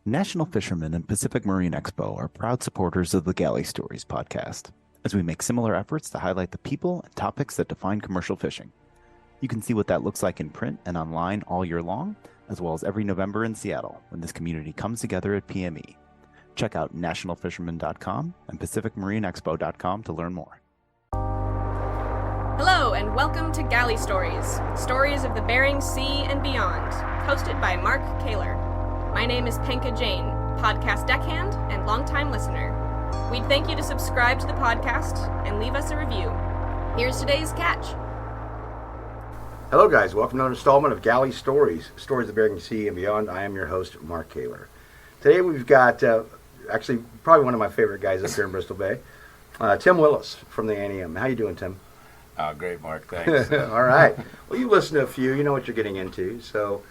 National Fishermen and Pacific Marine Expo are proud supporters of the Galley Stories podcast, as we make similar efforts to highlight the people and topics that define commercial fishing. You can see what that looks like in print and online all year long, as well as every November in Seattle when this community comes together at PME. Check out nationalfisherman.com and pacificmarineexpo.com to learn more. Hello and welcome to Galley Stories, stories of the Bering Sea and beyond, hosted by Mark Kaler. My name is Penka Jane, podcast deckhand and longtime listener. We'd thank you to subscribe to the podcast and leave us a review. Here's today's catch. Hello guys, welcome to another installment of Galley Stories, stories of the Bering Sea and beyond. I am your host, Mark Kaler. Today we've got, actually, probably one of my favorite guys up here in Bristol Bay, Tim Willis from the A&M. How you doing, Tim? Oh, great, Mark. Thanks. All right. Well, you listen to a few. You know what you're getting into. So,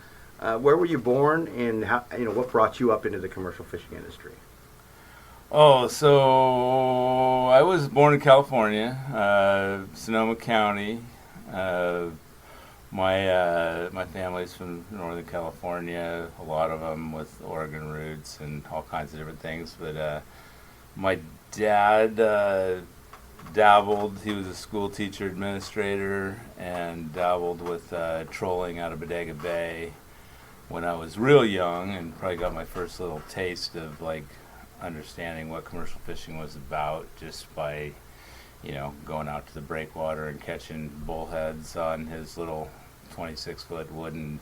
where were you born, and how, what brought you up into the commercial fishing industry? Oh, so I was born in California, Sonoma County. My family's from Northern California. A lot of them with Oregon roots and all kinds of different things. But my dad dabbled. He was a school teacher administrator and dabbled with trolling out of Bodega Bay when I was real young, and probably got my first little taste of like understanding what commercial fishing was about just by going out to the breakwater and catching bullheads on his little 26-foot wooden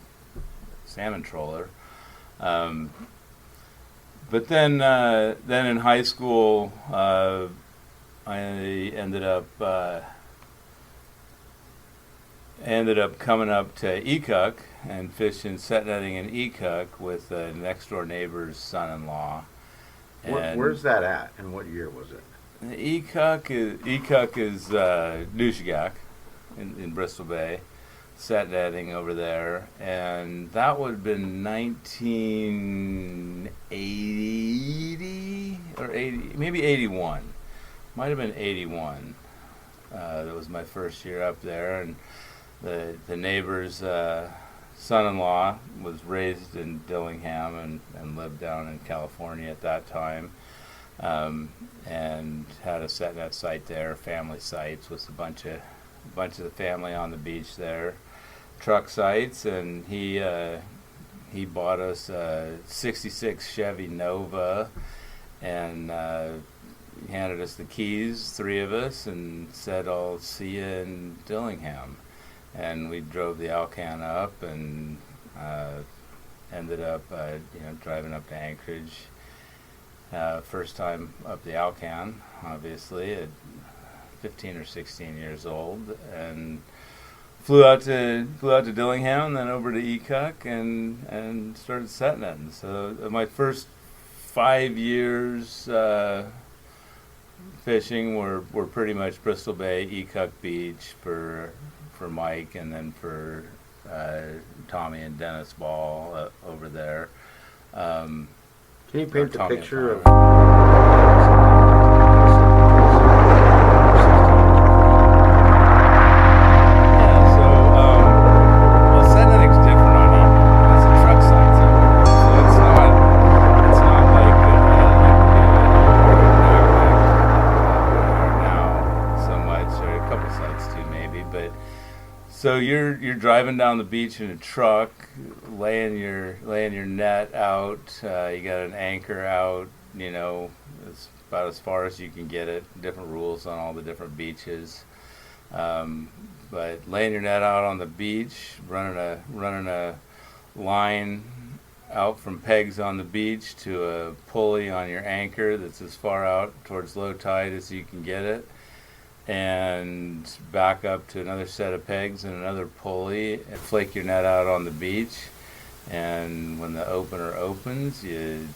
salmon troller. But then in high school I ended up coming up to Ecook and fishing set netting in Ecook with a next door neighbor's son-in-law. Where's that at, and what year was it? Ecook is Nushagak in Bristol Bay, set netting over there, and that would have been 1980 or 80, maybe 81. Might have been 81. That was my first year up there, and the neighbor's son-in-law was raised in Dillingham and lived down in California at that time, and had a set net site there, family sites with a bunch of the family on the beach there, truck sites, and he bought us a '66 Chevy Nova, and he handed us the keys, three of us, and said, "I'll see you in Dillingham." And we drove the Alcan up and ended up driving up to Anchorage. First time up the Alcan, obviously, at 15 or 16 years old, and flew out to Dillingham and then over to Ecook and started set netting. So my first 5 years fishing were pretty much Bristol Bay, Ecook Beach for Mike, and then for Tommy and Dennis Ball over there. Can you paint the picture of? So you're driving down the beach in a truck, laying your net out. You got an anchor out. It's about as far as you can get it. Different rules on all the different beaches, but laying your net out on the beach, running a line out from pegs on the beach to a pulley on your anchor that's as far out towards low tide as you can get it, and back up to another set of pegs and another pulley and flake your net out on the beach. And when the opener opens, you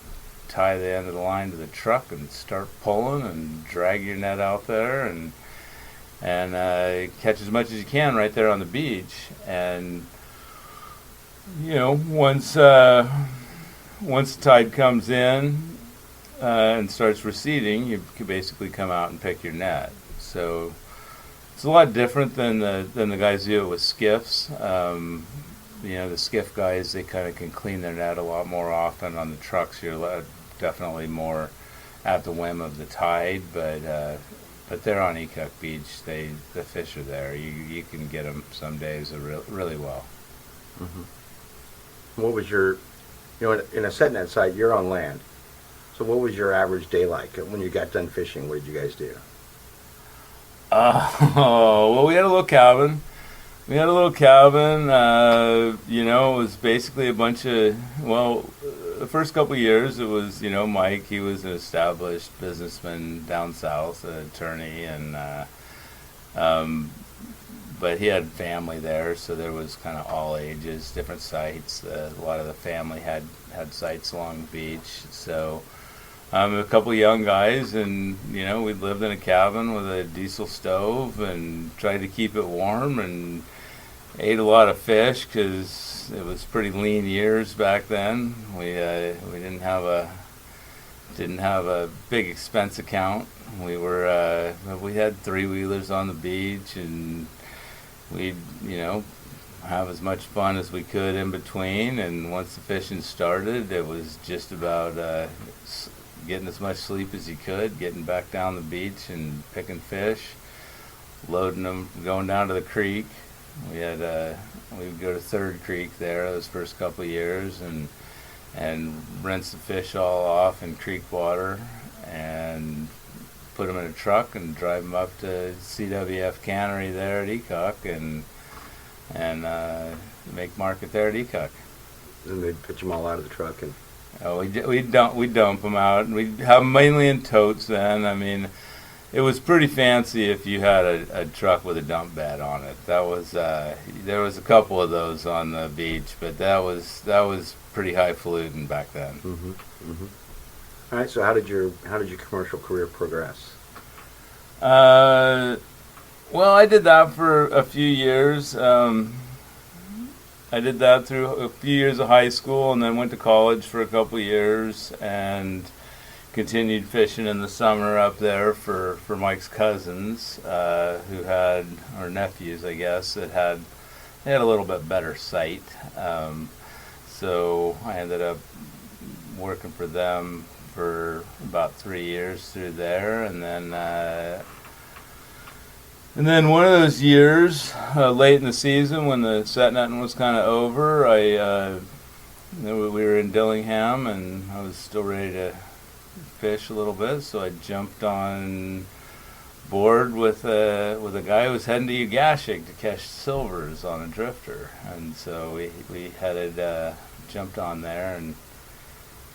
tie the end of the line to the truck and start pulling and drag your net out there and catch as much as you can right there on the beach. And once the tide comes in and starts receding, you can basically come out and pick your net. So it's a lot different than the guys do it with skiffs. the skiff guys, they kind of can clean their net a lot more often. On the trucks, you're definitely more at the whim of the tide, but they're on Ecook Beach. The fish are there. You can get them some days really well. What was your, in a set net site, you're on land. So what was your average day like when you got done fishing? What did you guys do? Well, we had a little cabin. It was basically a bunch of, the first couple of years it was, Mike, he was an established businessman down south, an attorney, and but he had family there, so there was kind of all ages, different sites. A lot of the family had sites along the beach, so a couple of young guys, and we lived in a cabin with a diesel stove and tried to keep it warm, and ate a lot of fish because it was pretty lean years back then. We didn't have a big expense account. We had 3-wheelers on the beach, and we'd have as much fun as we could in between. And once the fishing started, it was just about getting as much sleep as you could, getting back down the beach and picking fish, loading them, going down to the creek. We'd go to Third Creek there those first couple of years and rinse the fish all off in creek water and put them in a truck and drive them up to CWF Cannery there at Ecook and make market there at Ecook. And they'd pitch them all out of the truck and. Oh, we'd dump them out. We'd have them mainly in totes then. I mean, it was pretty fancy if you had a truck with a dump bed on it. That was there was a couple of those on the beach, but that was pretty highfalutin back then. All right. So how did your commercial career progress? Well, I did that for a few years. I did that through a few years of high school, and then went to college for a couple of years and continued fishing in the summer up there for Mike's cousins, who had, or nephews, I guess, they had a little bit better sight. So I ended up working for them for about 3 years through there, and then one of those years, late in the season when the set netting was kind of over, we were in Dillingham, and I was still ready to fish a little bit, so I jumped on board with a guy who was heading to Ugashig to catch silvers on a drifter, and so we jumped on there and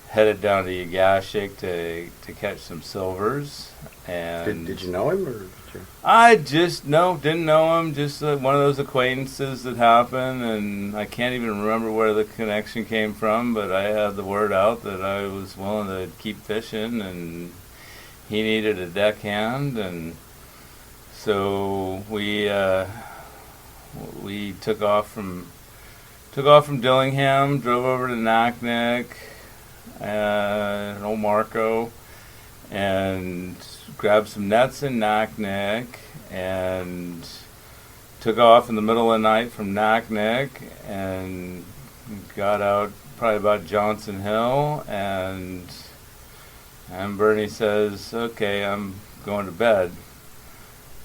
headed down to Ugashig to catch some silvers. And did you know him, or did you? I didn't know him. Just one of those acquaintances that happened, and I can't even remember where the connection came from. But I had the word out that I was willing to keep fishing, and he needed a deckhand, and so we took off from Dillingham, drove over to Naknek, Old Marco, and grabbed some nets in Naknek, and took off in the middle of the night from Naknek and got out probably about Johnson Hill, and Bernie says, "Okay, I'm going to bed."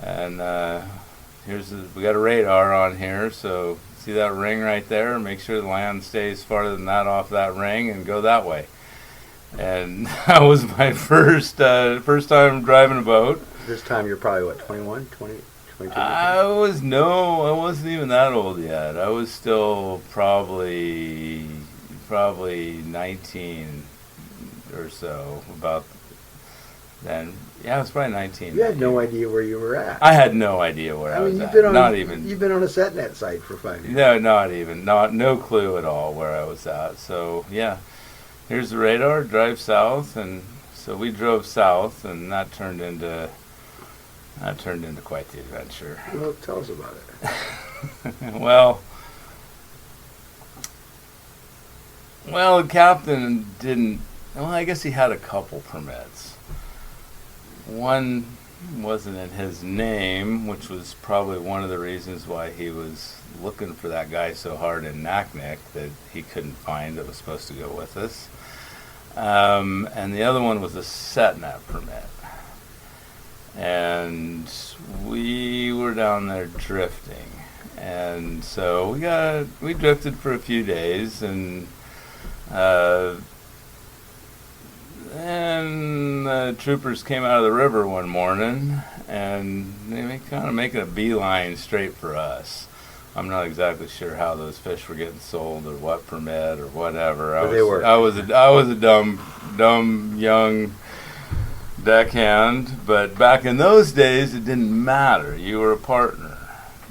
And we got a radar on here, so see that ring right there? Make sure the land stays farther than that off that ring and go that way. And that was my first time driving a boat. This time you're probably, what, 21, 20, 22? I wasn't even that old yet. I was still probably 19 or so, about then. Yeah, I was probably 19. You had no idea where you were at. I had no idea where I was at. You've been on a set net site for 5 years. No, no clue at all where I was at. So yeah, here's the radar. Drive south, and so we drove south, and that turned into quite the adventure. Well, tell us about it. Well, the captain didn't. Well, I guess he had a couple permits. One wasn't in his name, which was probably one of the reasons why he was looking for that guy so hard in Naknek that he couldn't find that was supposed to go with us. And the other one was a setnet permit. And we were down there drifting. And so we drifted for a few days, and then the troopers came out of the river one morning, and they were kind of making a beeline straight for us. I'm not exactly sure how those fish were getting sold or what permit or whatever. I was a dumb young deckhand, but back in those days it didn't matter. You were a partner.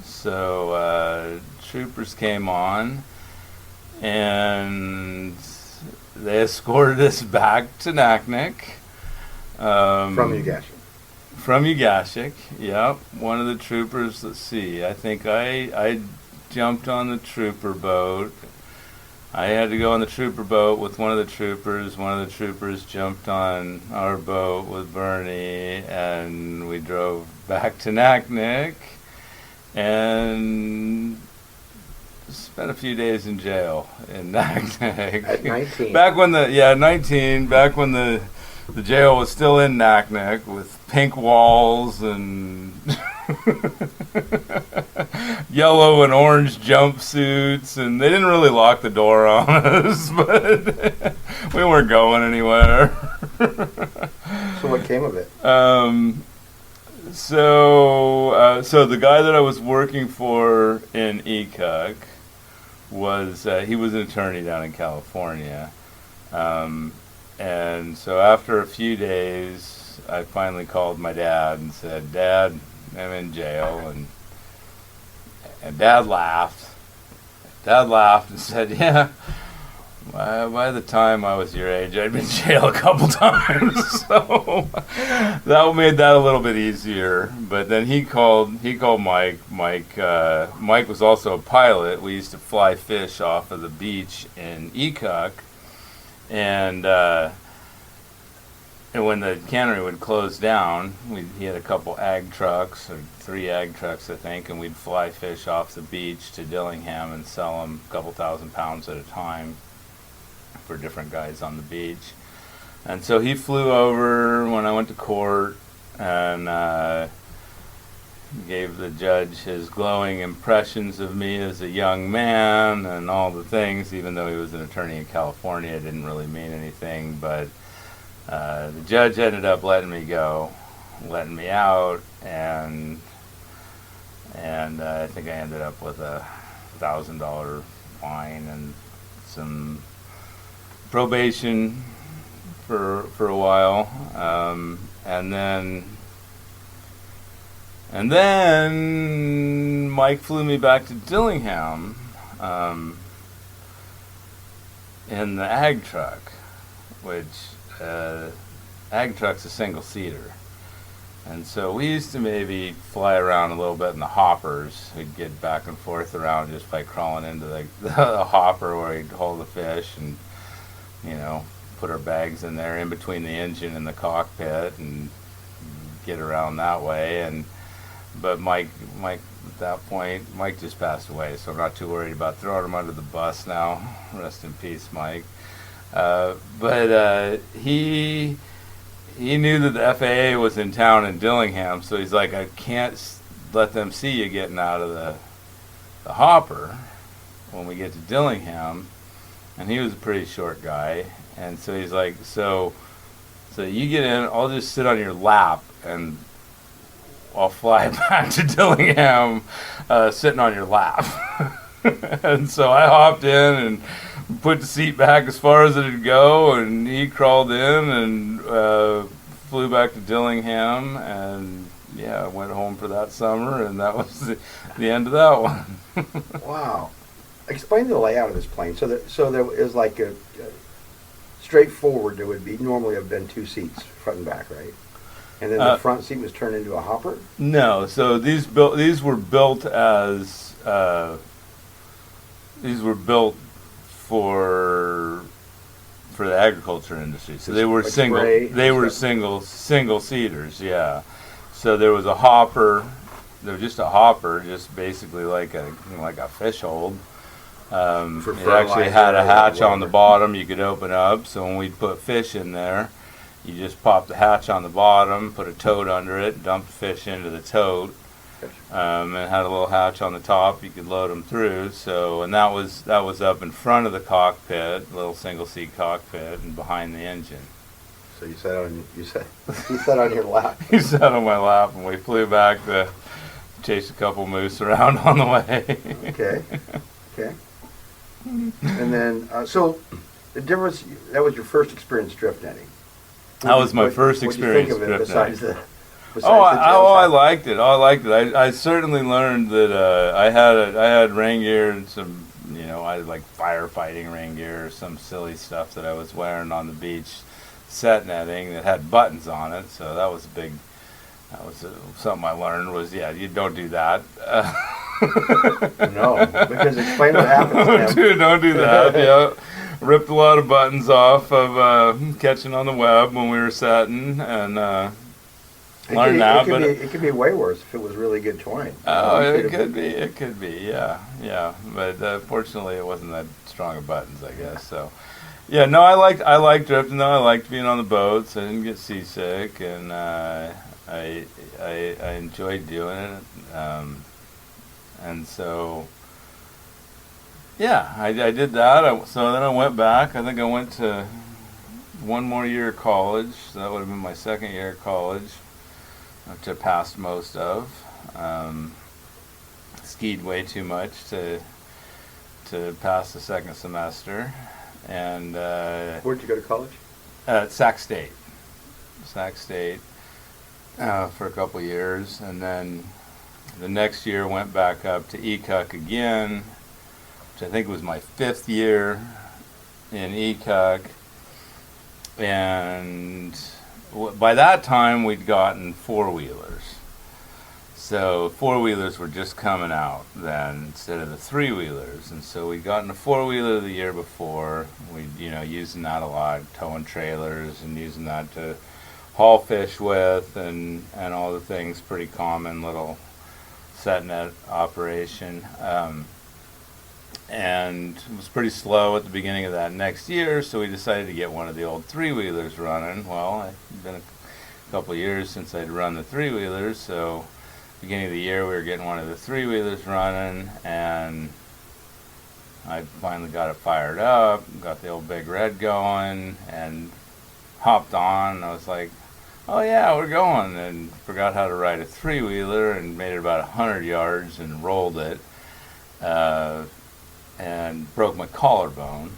So troopers came on, and they escorted us back to Naknek. From Ugashik. From Ugashik, yep. One of the troopers, let's see, I think I jumped on the trooper boat. I had to go on the trooper boat with one of the troopers. One of the troopers jumped on our boat with Bernie, and we drove back to Naknek and spent a few days in jail in Naknek. At 19. Back when 19, back when the jail was still in Naknek with pink walls and yellow and orange jumpsuits, and they didn't really lock the door on us, but we weren't going anywhere. So what came of it? So the guy that I was working for in Ecuk was he was an attorney down in California, and so after a few days, I finally called my dad and said, "Dad, I'm in jail," and Dad laughed. Dad laughed and said, "Yeah. By the time I was your age, I'd been in jail a couple times, so that made that a little bit easier." But then he called Mike. Mike was also a pilot. We used to fly fish off of the beach in Ecuk, and when the cannery would close down, he had a couple ag trucks, or 3 ag trucks, I think, and we'd fly fish off the beach to Dillingham and sell them a couple thousand pounds at a time for different guys on the beach. And so he flew over when I went to court and gave the judge his glowing impressions of me as a young man and all the things. Even though he was an attorney in California, it didn't really mean anything, but the judge ended up letting me out, and I think I ended up with a $1,000 fine and some probation for a while, and then Mike flew me back to Dillingham in the ag truck, which ag truck's a single-seater. And so we used to maybe fly around a little bit in the hoppers. We'd get back and forth around just by crawling into the hopper where we'd hold the fish and, put our bags in there in between the engine and the cockpit and get around that way. But Mike at that point, Mike just passed away, so I'm not too worried about throwing him under the bus now. Rest in peace, Mike. But he knew that the FAA was in town in Dillingham, so he's like, "I can't let them see you getting out of the hopper when we get to Dillingham." And he was a pretty short guy, and so he's like, so you get in, I'll just sit on your lap, and I'll fly back to Dillingham sitting on your lap. And so I hopped in and put the seat back as far as it would go, and he crawled in and flew back to Dillingham, and I went home for that summer, and that was the end of that one. Wow. Explain the layout of this plane. So there is like a straightforward. There would be normally have been 2 seats, front and back, right? And then the front seat was turned into a hopper. No, so these were built for the agriculture industry. So they were single seaters, yeah. So there was a hopper. There was just a hopper, just basically like a fish hold. It actually had a hatch on the bottom you could open up. So when we'd put fish in there, you just pop the hatch on the bottom, put a tote under it, dump the fish into the tote. And it had a little hatch on the top. You could load them through. So, and that was up in front of the cockpit, little single seat cockpit, and behind the engine. So you sat on your lap. He sat on my lap, and we flew back to chase a couple moose around on the way. Okay. And then, so the difference, that was your first experience drift netting. That was my first experience drift netting. besides I liked it. I certainly learned that I had rain gear and some, I had like firefighting rain gear or some silly stuff that I was wearing on the beach set netting that had buttons on it. So that was something I learned was, you don't do that. No, because explain what happens. Don't do that. Yeah. Ripped a lot of buttons off of catching on the web when we were setting, and learned that. But it could be way worse if it was really good twine. Oh, it could be. Yeah. But fortunately, it wasn't that strong of buttons, I guess. So, yeah. No, I liked drifting though. I liked being on the boats. I didn't get seasick, and I enjoyed doing it. And so. Yeah, I did that. So then I went back. I think I went to one more year of college. So that would have been my second year of college, which I passed most of. Skied way too much to pass the second semester. And where'd you go to college? Sac State. For a couple years, and then the next year went back up to ECUC again, which I think was my 5th year in ECUC, and by that time we'd gotten 4-wheelers. So 4-wheelers were just coming out then instead of the 3-wheelers, and so we'd gotten a 4-wheeler the year before. We'd using that a lot, towing trailers and using that to haul fish with and all the things. Pretty common little set net operation. And it was pretty slow at the beginning of that next year, so we decided to get one of the old 3-wheelers running. Well, it's been a couple of years since I'd run the 3-wheelers, so beginning of the year we were getting one of the 3-wheelers running, and I finally got it fired up, got the old Big Red going, and hopped on, and I was like, oh yeah, we're going, and forgot how to ride a 3-wheeler and made it about 100 yards and rolled it. And broke my collarbone.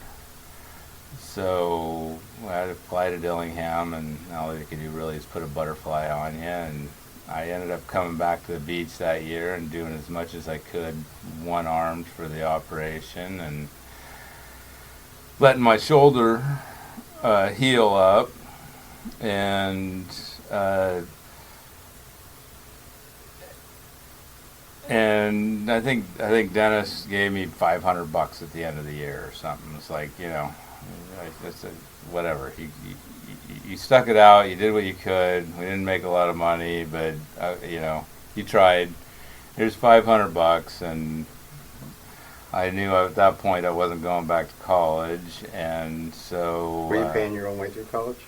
So I had to fly to Dillingham, and all they could do really is put a butterfly on you. And I ended up coming back to the beach that year and doing as much as I could one-armed for the operation, and letting my shoulder heal up. And I think Dennis gave me $500 at the end of the year or something. It's like, whatever. You stuck it out. You did what you could. We didn't make a lot of money, but you tried. Here's $500, and I knew at that point I wasn't going back to college, and so. Were you paying your own way through college?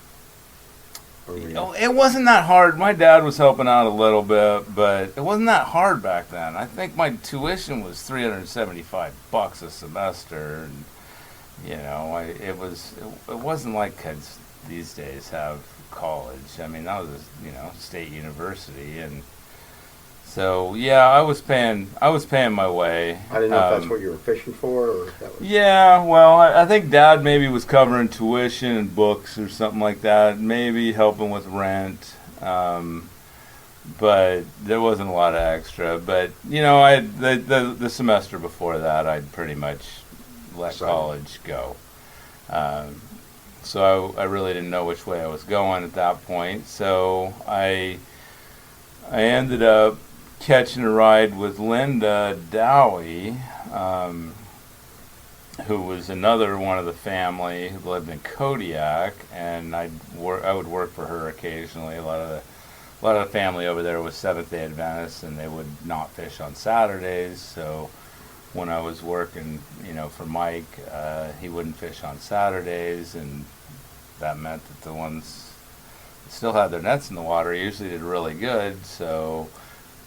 It wasn't that hard. My dad was helping out a little bit, but it wasn't that hard back then. I think my tuition was $375 a semester, and it wasn't like kids these days have college. I mean, that was state university, and so I was paying my way. I didn't know if that's what you were fishing for, or if that was. Yeah, well, I think Dad maybe was covering tuition and books or something like that. Maybe helping with rent, but there wasn't a lot of extra. But I the semester before that, I'd pretty much let college go. So I really didn't know which way I was going at that point. So I ended up catching a ride with Linda Dowie, who was another one of the family who lived in Kodiak, and I would work for her occasionally. A lot of the a lot of the family over there was Seventh-day Adventists, and they would not fish on Saturdays. So when I was working, for Mike, he wouldn't fish on Saturdays, and that meant that the ones that still had their nets in the water usually did really good. So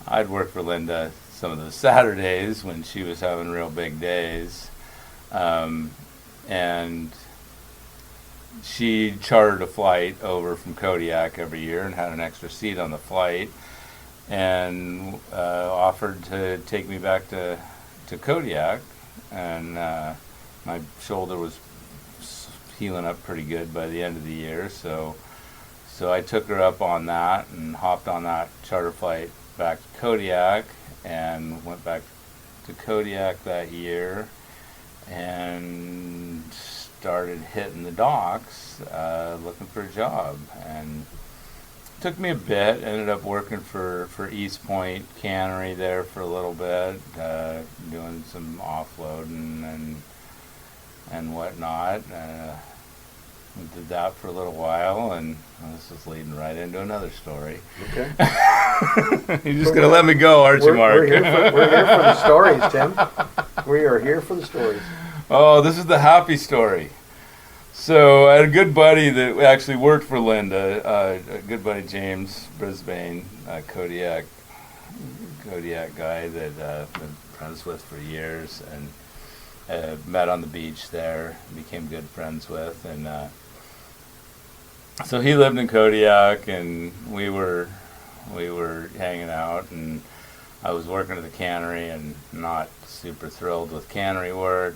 I'd work for Linda some of the Saturdays when she was having real big days. And she chartered a flight over from Kodiak every year and had an extra seat on the flight, and offered to take me back to Kodiak. And my shoulder was healing up pretty good by the end of the year, so I took her up on that and hopped on that charter flight back to Kodiak, and went back to Kodiak that year and started hitting the docks looking for a job. And it took me a bit. Ended up working for East Point Cannery there for a little bit, doing some offloading and whatnot. Did that for a little while, and this is leading right into another story. Okay. You're just going to let me go, aren't you, Mark? We're here for the stories, Tim. We are here for the stories. Oh, this is the happy story. So I had a good buddy that actually worked for Linda, a good buddy, James Brisbane, Kodiak guy that I've been friends with for years, and met on the beach there, became good friends with. And so he lived in Kodiak, and we were hanging out, and I was working at the cannery and not super thrilled with cannery work.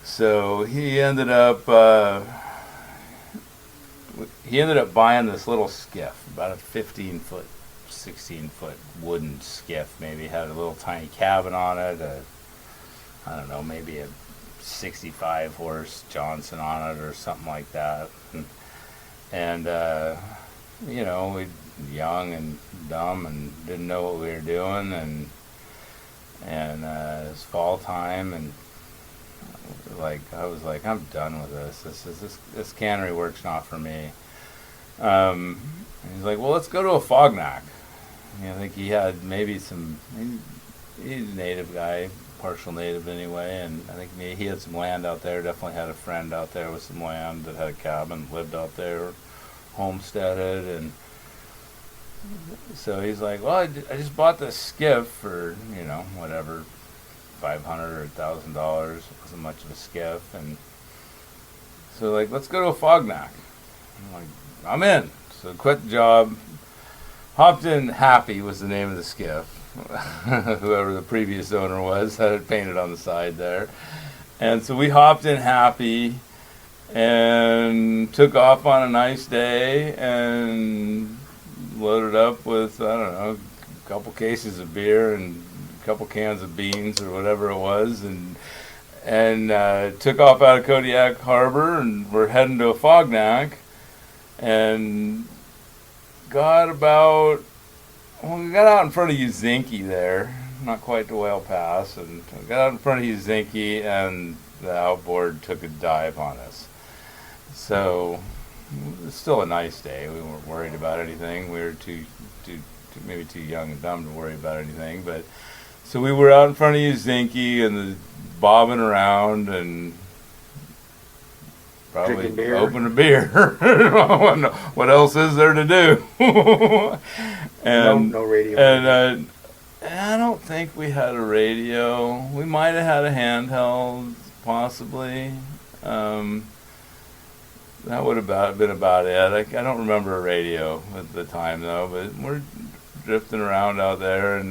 So he ended up buying this little skiff, about a 15-foot, 16-foot wooden skiff. Maybe had a little tiny cabin on it. I don't know, maybe a 65-horse Johnson on it or something like that. And we young and dumb and didn't know what we were doing, and it was fall time, and I was like, I'm done with this. This cannery work's not for me. And he's like, well, let's go to a Fognac. I think he had maybe he's a native guy, partial native anyway, and I think maybe he had some land out there. Definitely had a friend out there with some land that had a cabin, lived out there, homesteaded. And so he's like, well, I just bought this skiff for whatever, $500 or $1,000. It wasn't much of a skiff. And so let's go to a Fognac. I'm like, I'm in. So quit the job, hopped in. Happy was the name of the skiff. Whoever the previous owner was had it painted on the side there. And so we hopped in Happy and took off on a nice day and loaded up with, I don't know, a couple cases of beer and a couple cans of beans or whatever it was, and took off out of Kodiak Harbor, and we're heading to a Fognac, and we got out in front of Uzinki there, not quite to Whale Pass, and we got out in front of Uzinki, and the outboard took a dive on us. So it was still a nice day. We weren't worried about anything. We were maybe too young and dumb to worry about anything. But so we were out in front of Uzinki and bobbing around and probably opened a beer. What else is there to do? And no radio. And I don't think we had a radio. We might have had a handheld, possibly. That would have been about it. I don't remember a radio at the time, though, but we're drifting around out there, and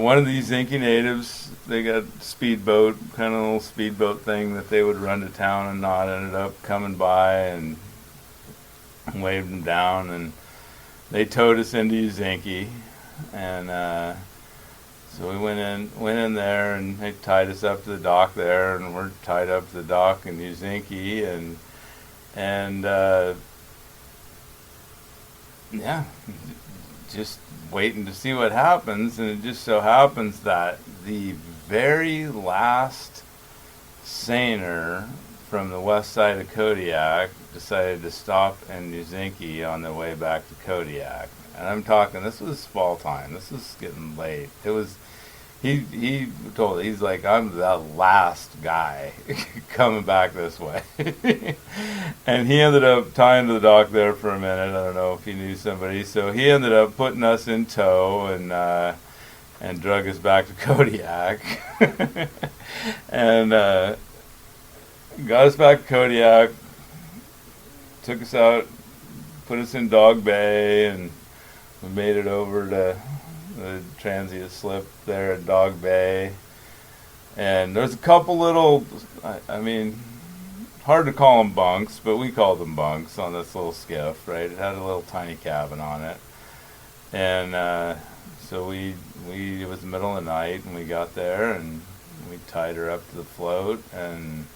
one of these Zinky natives, they got a speedboat, kind of a little speedboat thing that they would run to town and not, ended up coming by and waved them down, and they towed us into Uzinki, and so we went in there, and they tied us up to the dock there, and we're tied up to the dock in Uzinki, and just waiting to see what happens. And it just so happens that the very last seiner from the west side of Kodiak decided to stop in New Zinke on their way back to Kodiak. And I'm talking, this was fall time. This was getting late. It was, he told, he's like, I'm the last guy coming back this way. And he ended up tying to the dock there for a minute. I don't know if he knew somebody. So he ended up putting us in tow and drug us back to Kodiak. And got us back to Kodiak, took us out, put us in Dog Bay, and we made it over to the transient slip there at Dog Bay. And there's a couple little, I mean, hard to call them bunks, but we called them bunks on this little skiff, right? It had a little tiny cabin on it. And so it was the middle of the night, and we got there, and we tied her up to the float, and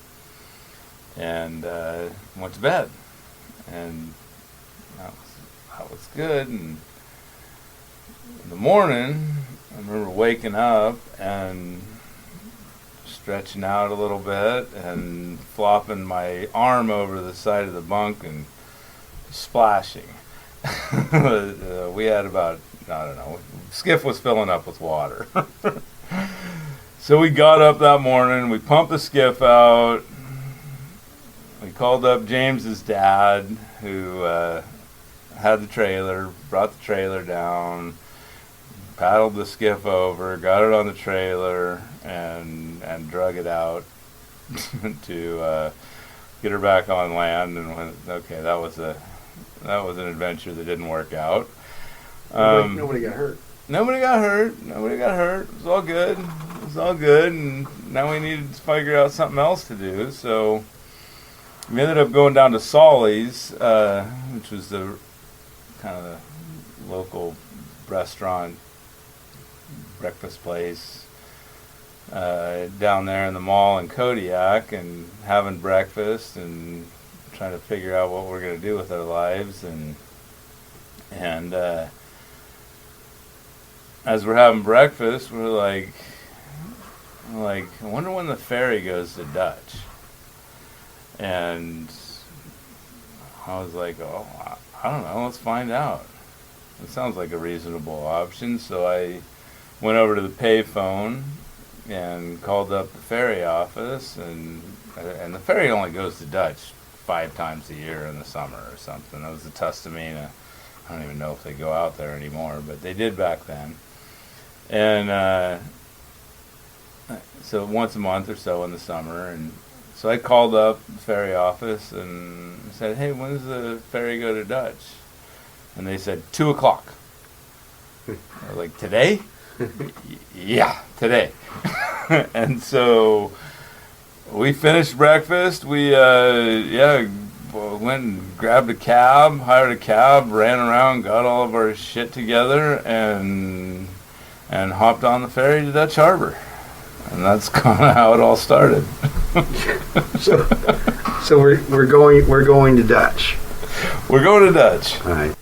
went to bed. And that was good. And in the morning, I remember waking up and stretching out a little bit and flopping my arm over the side of the bunk and splashing. We had about, I don't know, skiff was filling up with water. So we got up that morning, we pumped the skiff out. We called up James's dad, who had the trailer, brought the trailer down, paddled the skiff over, got it on the trailer, and drug it out to get her back on land. And okay, that was an adventure that didn't work out. Nobody got hurt. Nobody got hurt. It was all good. And now we needed to figure out something else to do. So we ended up going down to Solly's, which was the kind of the local restaurant, breakfast place down there in the mall in Kodiak, and having breakfast and trying to figure out what we're going to do with our lives. And as we're having breakfast, we're like, I wonder when the ferry goes to Dutch. And I was like, oh, I don't know, let's find out. It sounds like a reasonable option. So I went over to the payphone and called up the ferry office, and the ferry only goes to Dutch 5 times a year in the summer or something. That was the Tustamina. I don't even know if they go out there anymore, but they did back then. And so once a month or so in the summer. And so I called up the ferry office and said, hey, when does the ferry go to Dutch? And they said, 2 o'clock. I was like, today? Yeah, today. And so we finished breakfast. We went and grabbed a cab, hired a cab, ran around, got all of our shit together, and hopped on the ferry to Dutch Harbor. And that's kind of how it all started. So we're going to Dutch. We're going to Dutch. All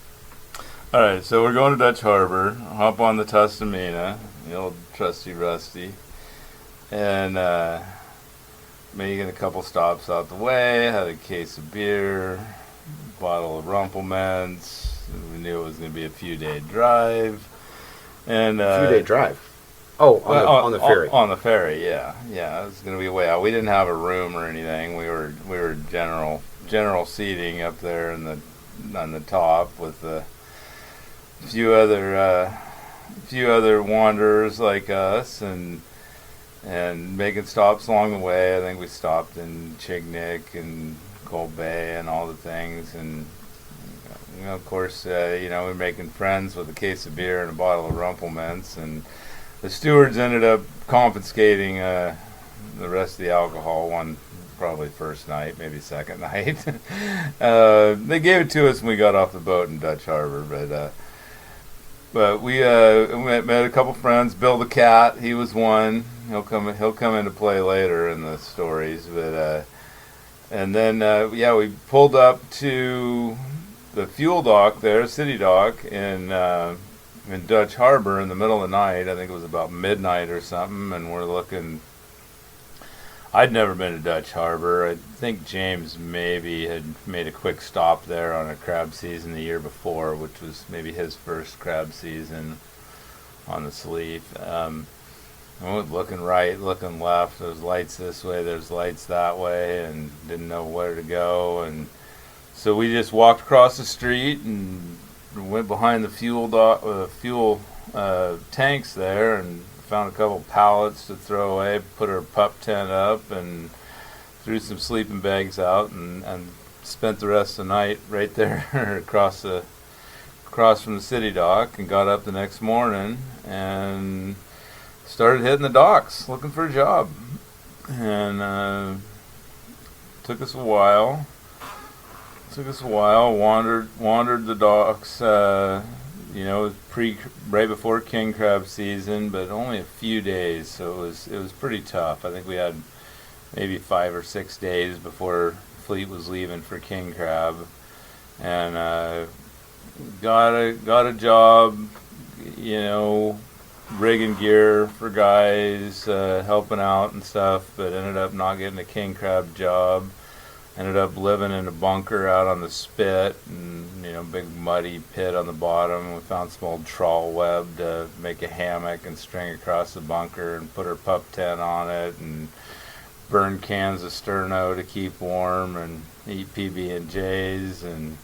right, so we're going to Dutch Harbor, hop on the Tustamina, the old trusty Rusty, and making a couple stops out the way, had a case of beer, bottle of Rumpelmans. We knew it was going to be a few-day drive. And few-day drive? Oh, on the ferry. On the ferry, yeah. Yeah, it was going to be a way out. We didn't have a room or anything. We were general seating up there on the top with a few other wanderers like us, and making stops along the way. I think we stopped in Chignik and Cold Bay and all the things, and of course, we were making friends with a case of beer and a bottle of Rumpelmans, and the stewards ended up confiscating the rest of the alcohol probably first night, maybe second night. They gave it to us when we got off the boat in Dutch Harbor, but we met a couple friends. Bill the Cat, he was one. He'll come into play later in the stories, but and then we pulled up to the fuel dock there, city dock in Dutch Harbor in the middle of the night. I think it was about midnight or something, and we're looking. I'd never been to Dutch Harbor. I think James maybe had made a quick stop there on a crab season the year before, which was maybe his first crab season on the Sleeve. I went looking right, looking left. There's lights this way, there's lights that way, and didn't know where to go. And so we just walked across the street and went behind the fuel tanks there and found a couple pallets to throw away, put our pup tent up, and threw some sleeping bags out, and spent the rest of the night right there across from the city dock, and got up the next morning and started hitting the docks looking for a job. And took us a while. Wandered the docks. It was right before king crab season, but only a few days, so it was pretty tough. I think we had maybe 5 or 6 days before the fleet was leaving for king crab, and got a job, rigging gear for guys, helping out and stuff, but ended up not getting a king crab job. Ended up living in a bunker out on the spit, and big muddy pit on the bottom. We found some old trawl web to make a hammock and string across the bunker, and put our pup tent on it, and burn cans of sterno to keep warm, and eat PB&Js and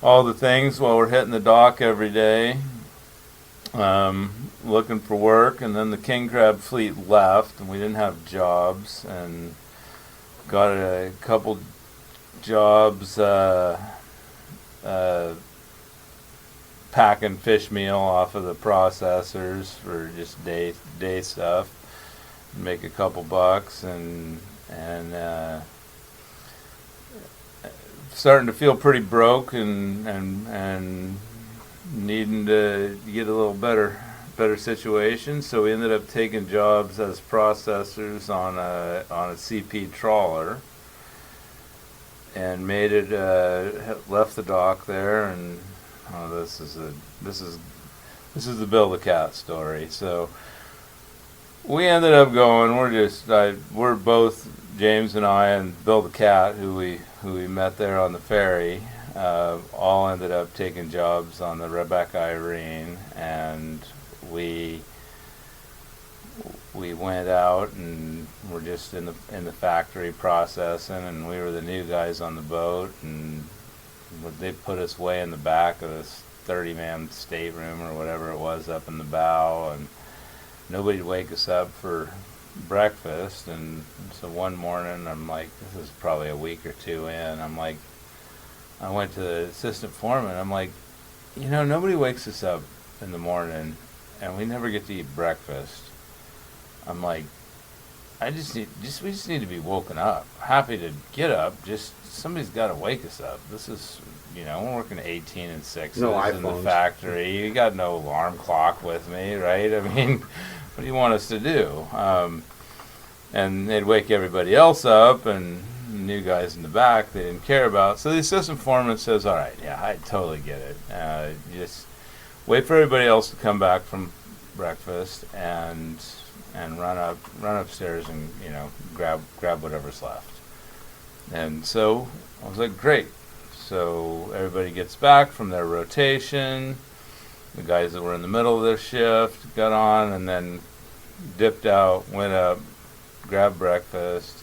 all the things while we're hitting the dock every day, looking for work. And then the king crab fleet left, and we didn't have jobs, and got a couple jobs packing fish meal off of the processors for just day stuff, make a couple bucks, and starting to feel pretty broke, and needing to get a little better situation. So we ended up taking jobs as processors on a CP trawler, and made it, left the dock there. And this is the Bill the Cat story. So we ended up going, we're both, James and I and Bill the Cat, who we met there on the ferry, all ended up taking jobs on the Rebecca Irene, and we went out and were just in the factory processing, and we were the new guys on the boat, and they put us way in the back of this 30-man stateroom or whatever it was up in the bow, and nobody'd wake us up for breakfast. And so one morning, I'm like, this is probably a week or two in, I went to the assistant foreman, I'm like, nobody wakes us up in the morning, and we never get to eat breakfast. I'm like, we just need to be woken up. Happy to get up, just somebody's got to wake us up. This is, we're working 18 and 6 in the factory. You got no alarm clock with me, right? I mean, what do you want us to do? And they'd wake everybody else up, and new guys in the back they didn't care about. So the assistant foreman says, all right, yeah, I totally get it. Just wait for everybody else to come back from breakfast, and run upstairs and grab whatever's left. And so I was like, great. So everybody gets back from their rotation. The guys that were in the middle of their shift got on, and then dipped out, went up, grabbed breakfast,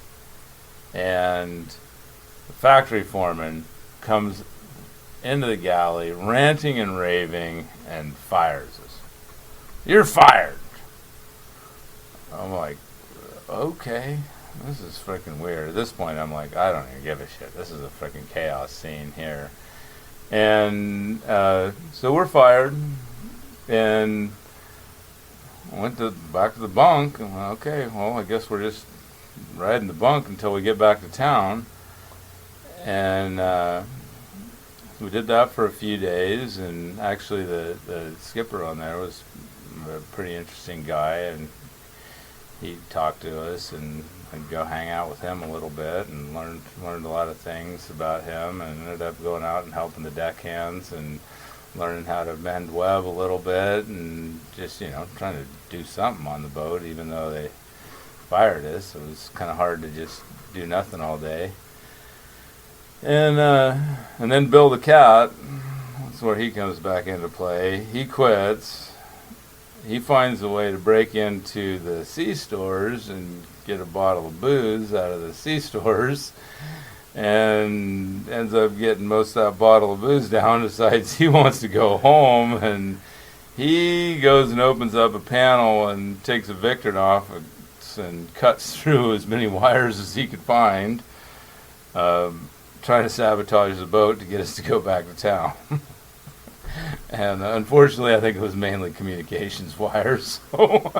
and the factory foreman comes into the galley ranting and raving and fires us. You're fired. I'm like, okay, this is freaking weird. At this point, I'm like, I don't even give a shit. This is a freaking chaos scene here. And so we're fired, and went back to the bunk. And okay, well, I guess we're just riding the bunk until we get back to town. And we did that for a few days, and actually the skipper on there was a pretty interesting guy, and he talked to us, and I'd go hang out with him a little bit, and learned a lot of things about him, and ended up going out and helping the deckhands and learning how to mend web a little bit, and just trying to do something on the boat, even though they fired us, so it was kind of hard to just do nothing all day. And then Bill the cat, that's where he comes back into play. He quits. He finds a way to break into the C-stores and get a bottle of booze out of the C-stores, and ends up getting most of that bottle of booze down, decides he wants to go home, and he goes and opens up a panel and takes a Victorinox and cuts through as many wires as he could find, trying to sabotage the boat to get us to go back to town. And unfortunately, I think it was mainly communications wires. So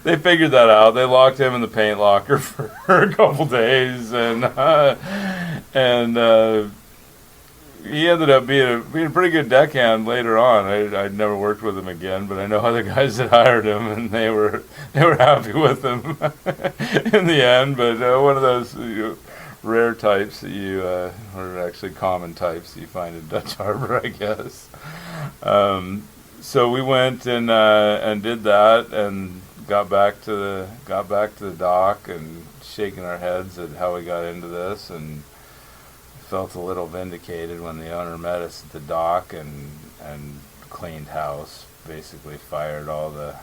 they figured that out. They locked him in the paint locker for a couple days, and he ended up being a pretty good deckhand later on. I'd never worked with him again, but I know other guys that hired him, and they were happy with him in the end. But one of those rare types that you, or actually common types that you find in Dutch Harbor, I guess. So we went and did that, and got back to the dock, and shaking our heads at how we got into this, and felt a little vindicated when the owner met us at the dock and cleaned house, basically fired all the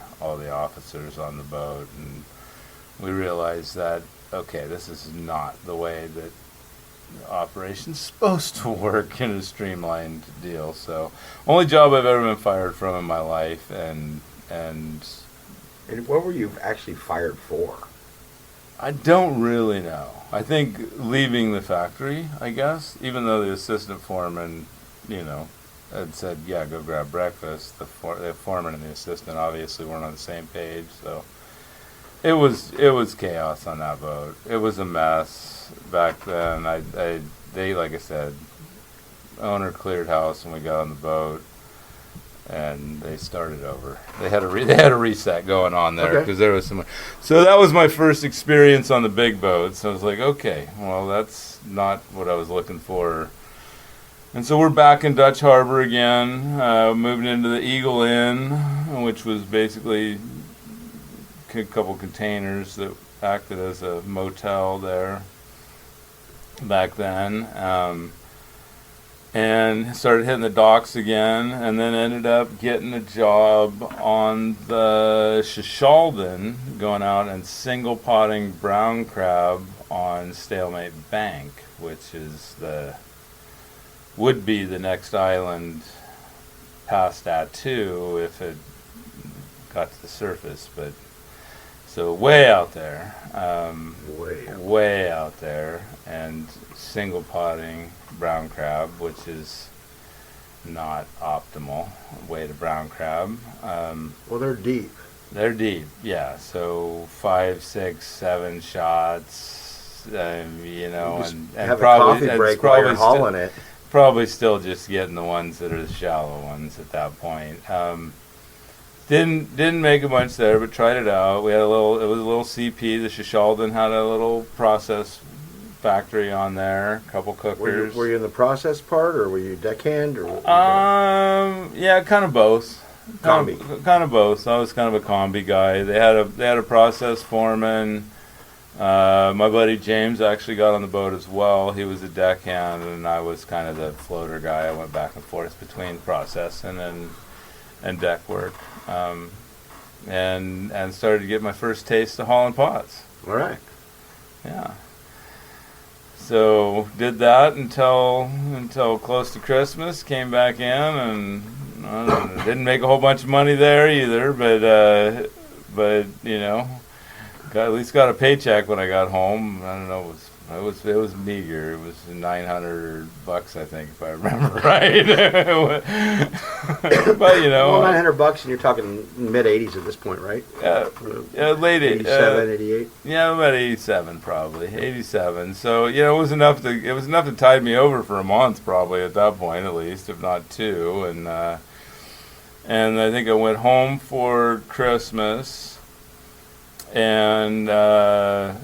officers on the boat, and we realized that, okay, this is not the way that operation's supposed to work in a streamlined deal. So only job I've ever been fired from in my life, and what were you actually fired for? I don't really know. I think leaving the factory, I guess, even though the assistant foreman, had said, yeah, go grab breakfast. The foreman and the assistant obviously weren't on the same page, so it was chaos on that boat. It was a mess back then. They like I said, owner cleared house when we got on the boat, and they started over. They had a reset going on there, because there was some. So that was my first experience on the big boat. So I was like, okay, well, that's not what I was looking for. And so we're back in Dutch Harbor again, moving into the Eagle Inn, which was basically a couple containers that acted as a motel there back then. And started hitting the docks again, and then ended up getting a job on the Shashalden, going out and single potting brown crab on Stalemate Bank, which is would be the next island past Attu if it got to the surface, but so way out there, way out there, and single potting brown crab, which is not optimal way to brown crab. Well, they're deep. They're deep, yeah. So 5, 6, 7 shots, and have probably a coffee break while you're hauling it. Probably still just getting the ones that are the shallow ones at that point. Didn't make a bunch there, but tried it out. It was a little CP. The Shashalden had a little process factory on there, a couple cookers. Were you in the process part, or were you deckhand, or? Yeah, kind of both. Combi. Kind of both. I was kind of a combi guy. They had a process foreman. My buddy James actually got on the boat as well. He was a deckhand, and I was kind of the floater guy. I went back and forth between processing and deck work, and started to get my first taste of hauling pots. All right. Yeah. So did that until close to Christmas. Came back in, and I don't know, didn't make a whole bunch of money there either. But at least got a paycheck when I got home. I don't know, it was meager. It was $900, I think, if I remember right. But well, $900, and you're talking mid '80s at this point, right? Yeah, late 87, 88. Yeah, about 87 probably, 87. So it was enough to tide me over for a month probably at that point, at least, if not 2. And I think I went home for Christmas. And I'd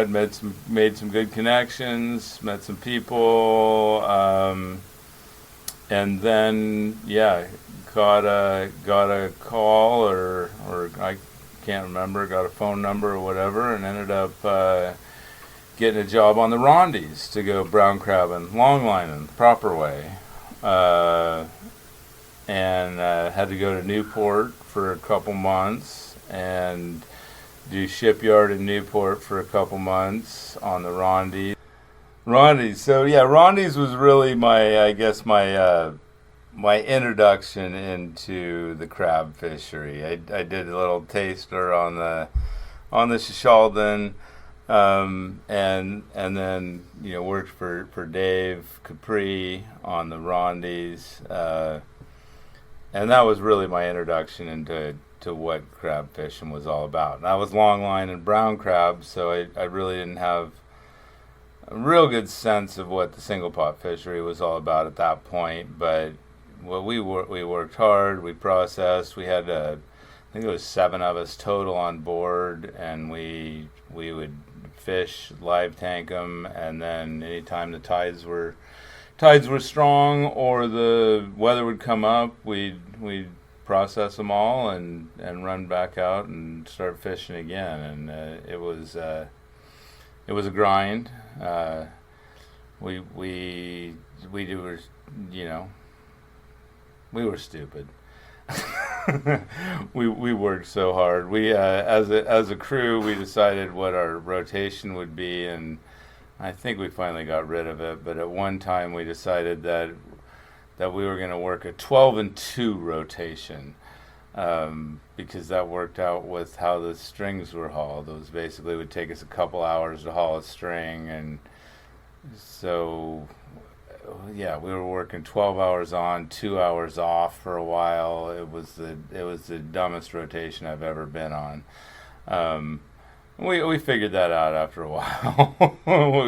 made some good connections, met some people, and then got a call, or I can't remember, got a phone number or whatever, and ended up getting a job on the Rondies to go brown crabbing, long lining, the proper way. And had to go to Newport for a couple months and do shipyard in Newport for a couple months on the Rondies. So yeah, Rondies was really my introduction into the crab fishery. I did a little taster on the Shashalden, and then worked for Dave Capri on the Rondies, and that was really my introduction into what crab fishing was all about. And I was long line and brown crab, so I really didn't have a real good sense of what the single pot fishery was all about at that point. But we worked hard, we processed, we had I think it was 7 of us total on board, and we would fish, live tank them, and then anytime the tides were strong or the weather would come up, we'd process them all and run back out and start fishing again. And it was a grind. We were stupid. we worked so hard. We as a crew, we decided what our rotation would be, and I think we finally got rid of it. But at one time, we decided that we were going to work a 12-2 rotation, because that worked out with how the strings were hauled. Those basically would take us a couple hours to haul a string, and so yeah, we were working 12 hours on, 2 hours off for a while. It was the dumbest rotation I've ever been on. We figured that out after a while.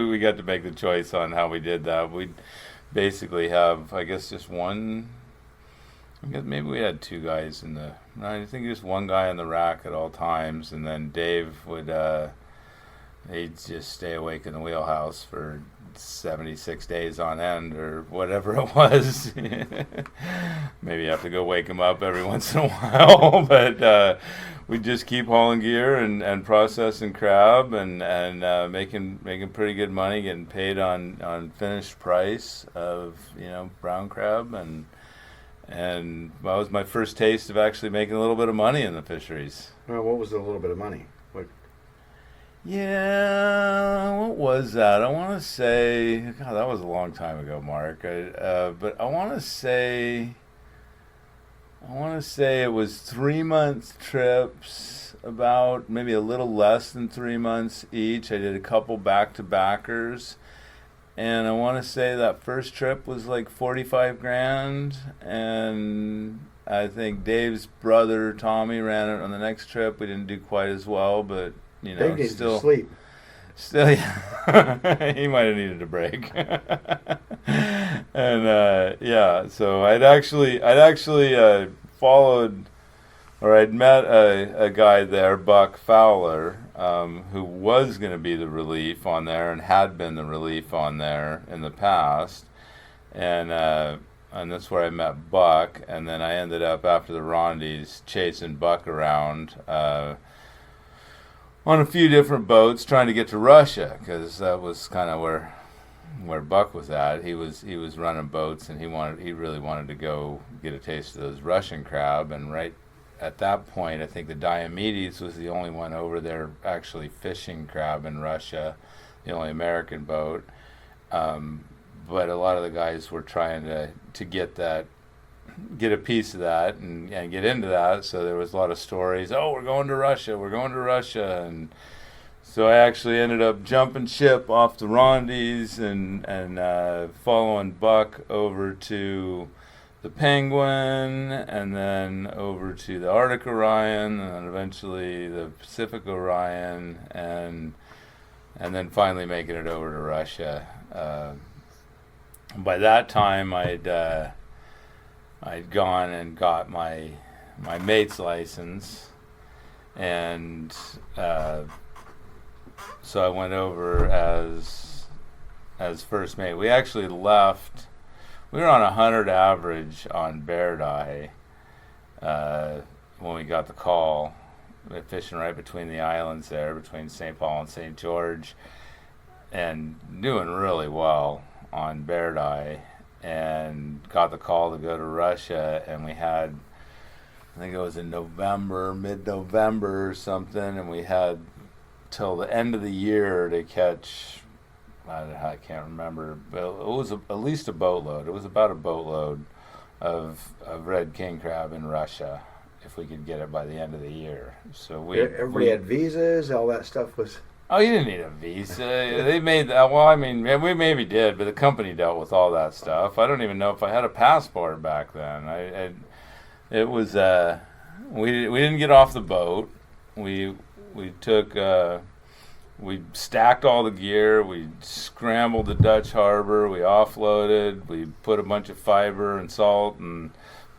We got to make the choice on how we did that. We'd basically have, I guess, just one. I guess maybe we had 2 guys I think just one guy in the rack at all times, and then Dave would he'd just stay awake in the wheelhouse for 76 days on end or whatever it was. Maybe you have to go wake him up every once in a while, but we just keep hauling gear and processing crab and making pretty good money, getting paid on finished price of brown crab, and that was my first taste of actually making a little bit of money in the fisheries. What was a little bit of money? Yeah, what was that? I want to say, God, that was a long time ago, Mark. But I want to say it was 3-month trips, about maybe a little less than 3 months each. I did a couple back-to-backers, and I want to say that first trip was like 45 grand, and I think Dave's brother Tommy ran it on the next trip. We didn't do quite as well, but Dave needs to sleep. Still, yeah. He might have needed a break. And yeah, so I'd actually followed, or I'd met a guy there, Buck Fowler, who was going to be the relief on there and had been the relief on there in the past, and that's where I met Buck. And then I ended up after the Rondies chasing Buck around on a few different boats trying to get to Russia, because that was kind of where Buck was at. He was running boats, and he really wanted to go get a taste of those Russian crab. And right at that point, I think the Diomedes was the only one over there actually fishing crab in Russia, the only American boat. But a lot of the guys were trying to get a piece of that and get into that. So there was a lot of stories. Oh, we're going to Russia. And so I actually ended up jumping ship off the Rondies and following Buck over to the Penguin, and then over to the Arctic Orion, and then eventually the Pacific Orion, and then finally making it over to Russia. By that time, I'd gone and got my mate's license, and so I went over as first mate. We actually left. We were on 100 average on Bear Die when we got the call, fishing right between the islands there, between St. Paul and St. George, and doing really well on Bear Eye, and got the call to go to Russia, and we had, I think it was in November, mid-November or something, and we had till the end of the year to catch, I can't remember, but it was at least a boatload. It was about a boatload of red king crab in Russia, if we could get it by the end of the year. So everybody had visas, all that stuff was... Oh, you didn't need a visa. They made that. Well, I mean, we maybe did, but the company dealt with all that stuff. I don't even know if I had a passport back then. It was we didn't get off the boat. We took we stacked all the gear. We scrambled the Dutch harbor. We offloaded. We put a bunch of fiber and salt and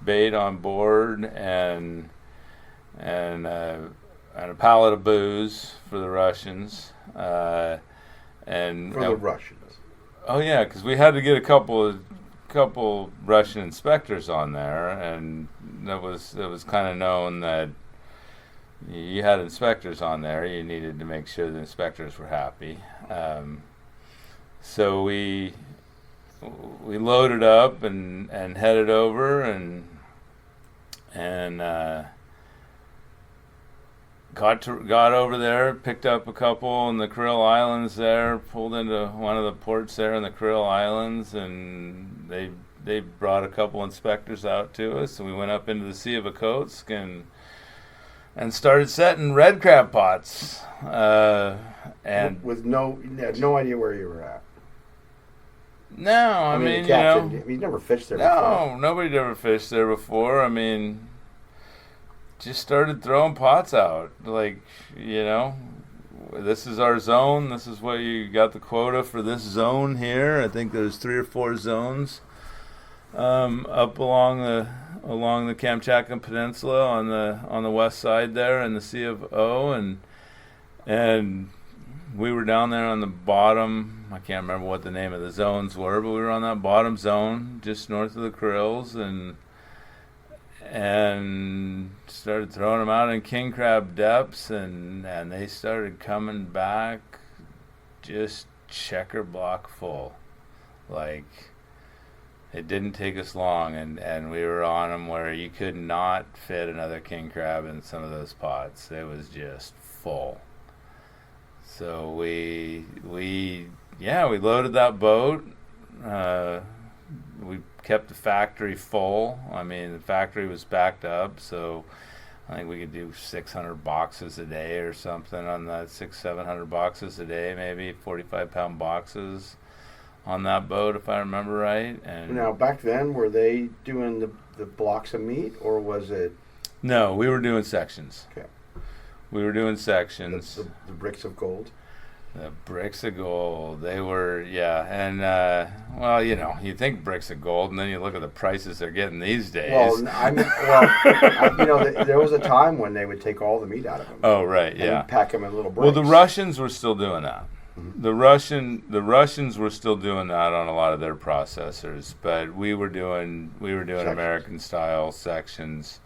bait on board, and a pallet of booze for the Russians. The Russians. Oh yeah, because we had to get a couple Russian inspectors on there, and it was kind of known that you had inspectors on there. You needed to make sure the inspectors were happy. So we loaded up and headed over and got over there, picked up a couple in the Kuril Islands there, pulled into one of the ports there in the Kuril Islands, and they brought a couple inspectors out to us, and we went up into the Sea of Okhotsk and started setting red crab pots. And with you had no idea where you were at. No, I mean, the captain, you never fished there before. No, nobody'd ever fished there before. I mean, just started throwing pots out. Like, this is our zone. This is what you got the quota for this zone here. I think there's 3 or 4 zones up along the Kamchatka Peninsula on the west side there in the Sea of O, and we were down there on the bottom. I can't remember what the name of the zones were, but we were on that bottom zone just north of the Kurils, and started throwing them out in king crab depths, and they started coming back just checker block full. Like, it didn't take us long, and we were on them where you could not fit another king crab in some of those pots. It was just full. So we loaded that boat. We kept the factory full. I mean, the factory was backed up, so I think we could do 600 boxes a day or something on that, 700 boxes a day, maybe 45-pound boxes on that boat, if I remember right. And now, back then, were they doing the blocks of meat, or was it? No, we were doing sections. Okay. We were doing sections. The bricks of gold. The bricks of gold. They were, yeah. And, you think bricks of gold, and then you look at the prices they're getting these days. There was a time when they would take all the meat out of them. Oh, right, yeah. And pack them in little bricks. Well, the Russians were still doing that. Mm-hmm. The Russians were still doing that on a lot of their processors, but we were doing American-style sections.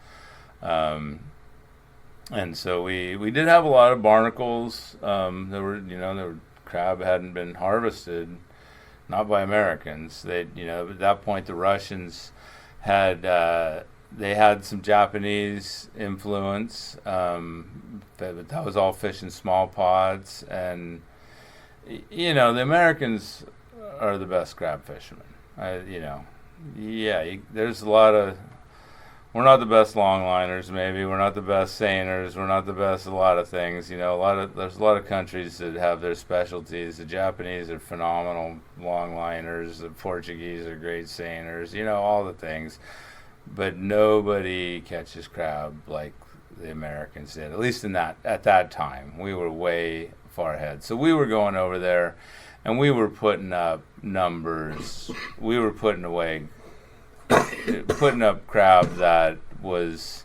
And so we did have a lot of barnacles. There were crab hadn't been harvested, not by Americans. At that point the Russians had some Japanese influence. But that was all fish in small pots, and the Americans are the best crab fishermen. There's a lot of. We're not the best longliners, maybe. We're not the best seiners. We're not the best at a lot of things. There's a lot of countries that have their specialties. The Japanese are phenomenal longliners. The Portuguese are great seiners. All the things. But nobody catches crab like the Americans did. At least at that time, we were way far ahead. So we were going over there, and we were putting up numbers. We were putting up crab that was,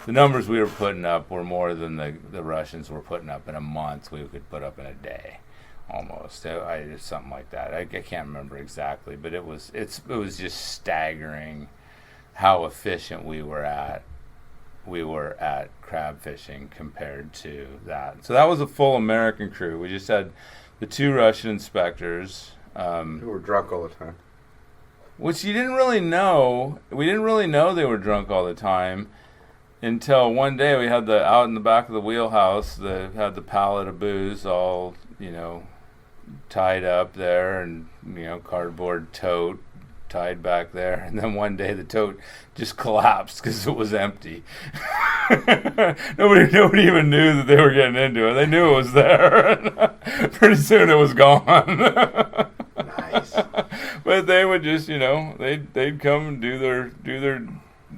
the numbers we were putting up were more than the Russians were putting up in a month. We could put up in a day, almost. Something like that. I can't remember exactly, but it was just staggering how efficient we were at we were at crab fishing compared to that. So that was a full American crew. We just had the 2 Russian inspectors. Who were drunk all the time. Which you didn't really know. We didn't really know they were drunk all the time until one day we had out in the back of the wheelhouse, had the pallet of booze all, tied up there, and, cardboard tote tied back there. And then one day the tote just collapsed because it was empty. Nobody even knew that they were getting into it. They knew it was there. Pretty soon it was gone. Nice. But they would just, they'd come and do their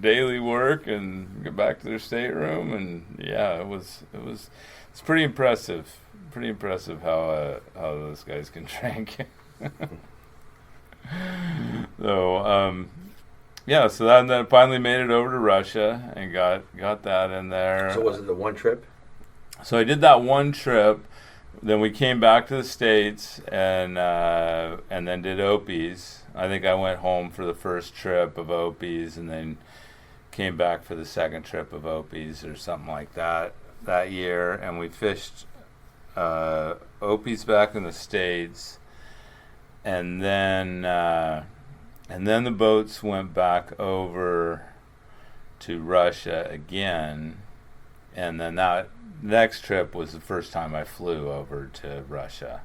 daily work and get back to their stateroom, and yeah, it's pretty impressive. Pretty impressive how those guys can drink. So so then finally made it over to Russia and got that in there. So was it the one trip? So I did that one trip. Then we came back to the States and then did Opie's. I think I went home for the first trip of Opie's and then came back for the second trip of Opie's or something like that year. And we fished Opie's back in the States. And then the boats went back over to Russia again. And then that next trip was the first time I flew over to Russia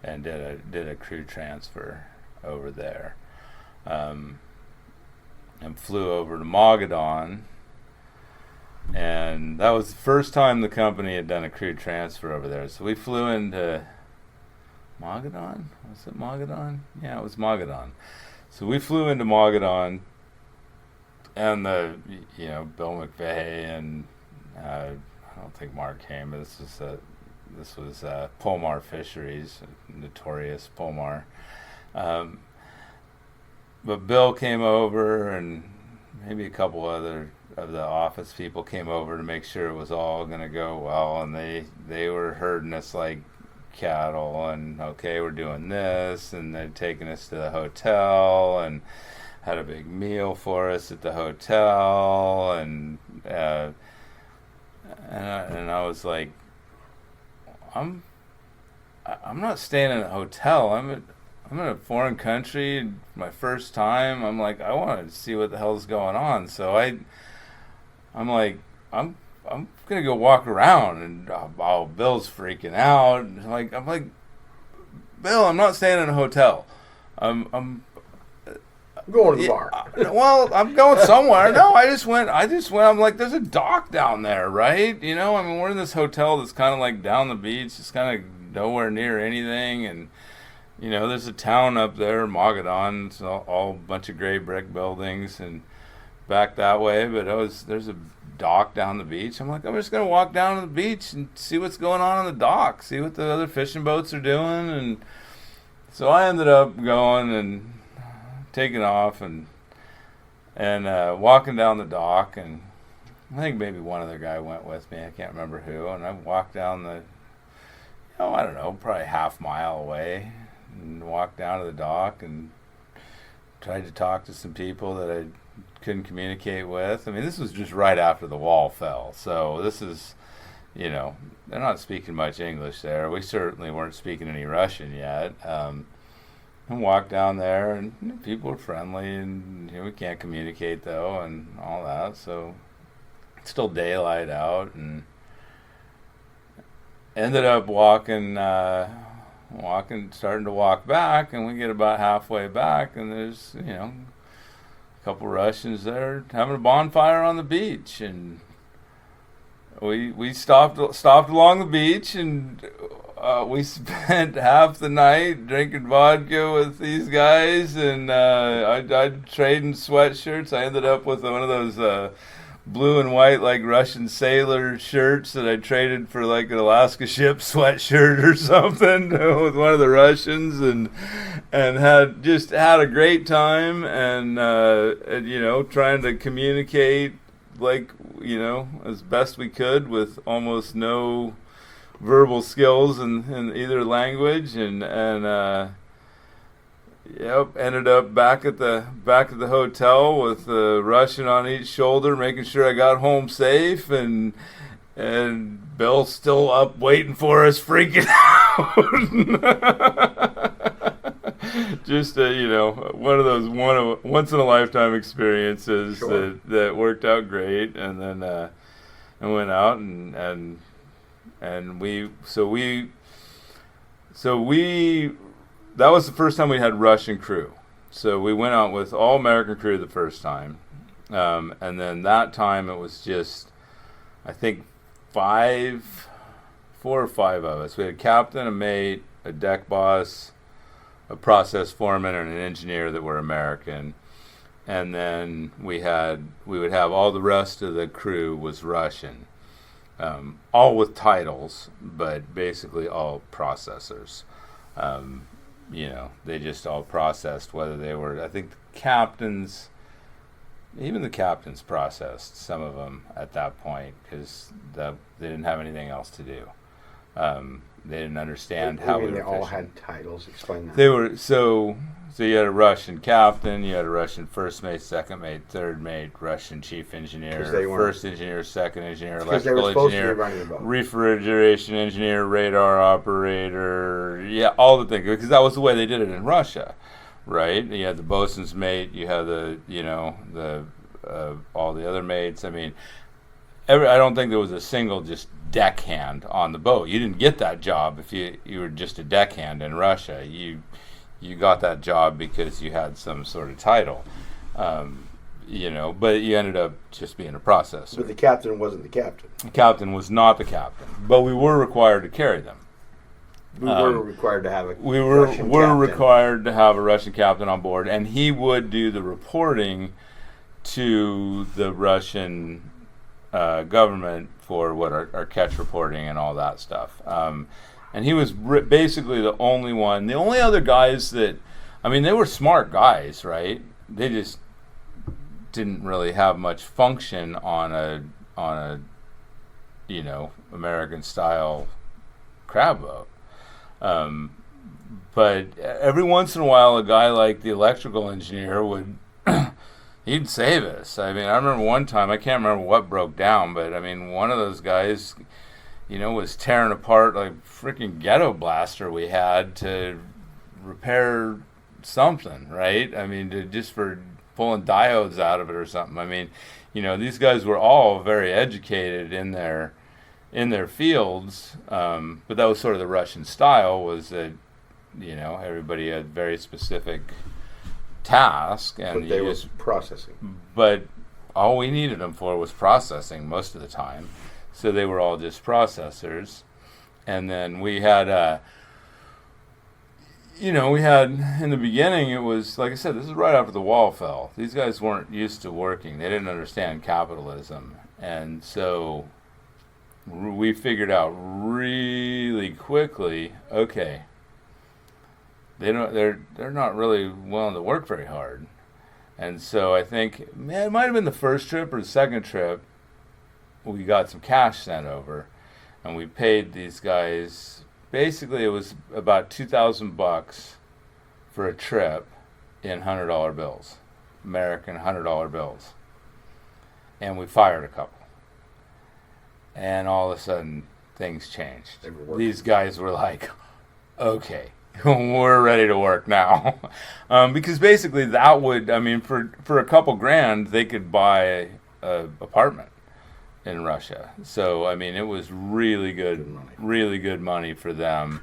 and did a crew transfer over there. And flew over to Magadan. And that was the first time the company had done a crew transfer over there. So we flew into Magadan? Was it Magadan? Yeah, it was Magadan. So we flew into Magadan, and Bill McVeigh and I don't think Mark came, but this was Pomar Fisheries, notorious Pomar. But Bill came over, and maybe a couple other of the office people came over to make sure it was all going to go well, and they were herding us like cattle, and okay, we're doing this, and they'd taken us to the hotel and had a big meal for us at the hotel, and I was like, I'm not staying in a hotel. I'm in a foreign country, my first time. I'm like, I want to see what the hell's going on. So I'm like, I'm gonna go walk around, and Bill's freaking out. And I'm like, Bill, I'm not staying in a hotel. I'm going to the bar. Well, I'm going somewhere. No, I just went. I'm like, there's a dock down there, right? We're in this hotel that's kind of like down the beach. It's kind of nowhere near anything, and there's a town up there, Magadan. It's all a bunch of gray brick buildings, and back that way. But there's a dock down the beach. I'm like, I'm just gonna walk down to the beach and see what's going on the dock, see what the other fishing boats are doing. And so I ended up going and taking off and walking down the dock, and I think maybe one other guy went with me. I can't remember who. And I walked down I don't know, probably half mile away, and walked down to the dock and tried to talk to some people that I couldn't communicate with. I mean, this was just right after the wall fell. So this is, they're not speaking much English there. We certainly weren't speaking any Russian yet. And walked down there, and people were friendly, and we can't communicate though, and all that. So it's still daylight out, and ended up walking, starting to walk back, and we get about halfway back, and there's a couple Russians there having a bonfire on the beach, and we stopped along the beach, and we spent half the night drinking vodka with these guys, and I'd trading sweatshirts. I ended up with one of those blue and white like Russian sailor shirts that I traded for like an Alaska ship sweatshirt or something with one of the Russians, and had a great time, and trying to communicate as best we could with almost no verbal skills in either language, and Yep, ended up back at the hotel with the Russian on each shoulder, making sure I got home safe, and Bill's still up waiting for us, freaking out. Just one of those once in a lifetime experiences. Sure. that worked out great, and then I went out and we that was the first time we had Russian crew. So we went out with all American crew the first time. And then that time it was just, I think, 4 or 5 of us. We had a captain, a mate, a deck boss, a process foreman, and an engineer that were American. And then we would have all the rest of the crew was Russian. All with titles, but basically all processors. They just all processed, whether they were, I think even the captains processed some of them at that point because they didn't have anything else to do. They didn't understand how we were fishing. They all had titles. Explain that. They were so you had a Russian captain, you had a Russian first mate, second mate, third mate, Russian chief engineer, first engineer, second engineer, electrical engineer, refrigeration engineer, radar operator, all the things, because that was the way they did it in Russia, right? You had the bosun's mate, you had all the other mates. I mean, I don't think there was a single just deckhand on the boat. You didn't get that job if you were just a deckhand in Russia. You got that job because you had some sort of title, but you ended up just being a processor. But the captain wasn't the captain. The captain was not the captain, but we were required to carry them. We were required to have a required to have a Russian captain on board, and he would do the reporting to the Russian government for what our catch reporting and all that stuff. And he was basically the only one. The only other guys they were smart guys, right? They just didn't really have much function on a American style crab boat. But every once in a while, a guy like the electrical engineer he'd save us. I remember one time, I can't remember what broke down, but one of those guys, was tearing apart like freaking ghetto blaster we had to repair something, right? Just for pulling diodes out of it or something. These guys were all very educated in their fields, but that was sort of the Russian style, was that, everybody had very specific task, and but they were processing. But all we needed them for was processing most of the time. So they were all just processors. And then we had, in the beginning, it was, like I said, this is right after the wall fell. These guys weren't used to working. They didn't understand capitalism. And so we figured out really quickly, okay, they're not really willing to work very hard. And so I think, it might have been the first trip or the second trip, we got some cash sent over, and we paid these guys, basically it was about $2,000 for a trip in $100 bills, American $100 bills. And we fired a couple. And all of a sudden, things changed. These guys were like, okay, we're ready to work now. Because basically that would, for a couple grand, they could buy an apartment in Russia. So, it was really good money for them.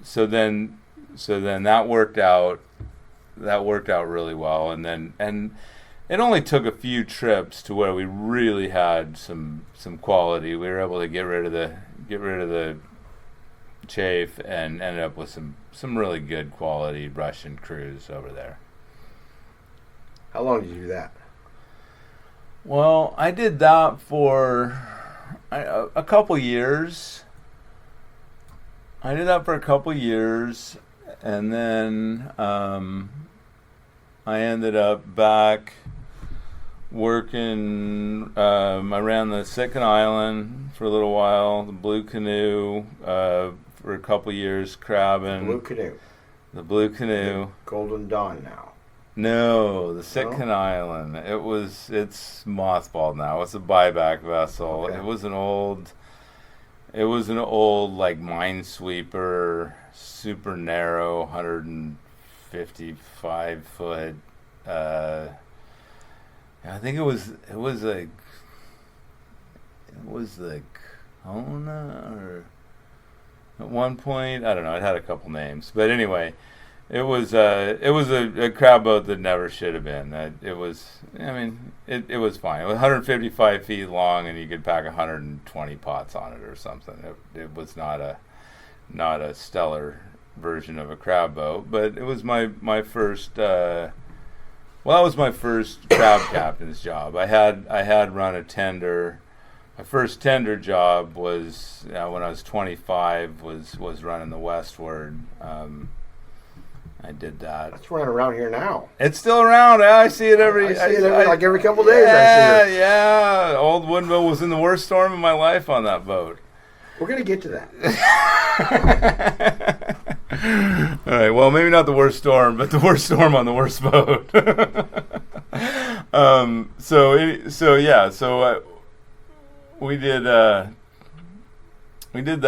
So then that worked out really well. And it only took a few trips to where we really had some quality. We were able to get rid of the chafe and ended up with some really good quality Russian crews over there. How long did you do that? Well, I did that for a couple years. And then I ended up back working. I ran the Second Island for a little while, the Blue Canoe for a couple years, crabbing. Blue Canoe. The Blue Canoe. Golden Dawn now. No, the Sitka Island. It's mothballed now. It's a buyback vessel. Okay. It was an old like minesweeper, super narrow, 155 foot. I think it was like Kona, or at one point, I don't know. It had a couple names, but anyway, it was a crab boat that never should have been. It was fine. It was 155 feet long, and you could pack 120 pots on it or something. It was not a stellar version of a crab boat, but it was my first. That was my first crab captain's job. I had run a tender. My first tender job was when I was 25. Was running the Westward. I did that. It's running around here now. It's still around. I see it every. Like every couple of days. Yeah, I see it. yeah. Old Woodville was in the worst storm of my life on that boat. We're gonna get to that. All right. Well, maybe not the worst storm, but the worst storm on the worst boat. We did that. I did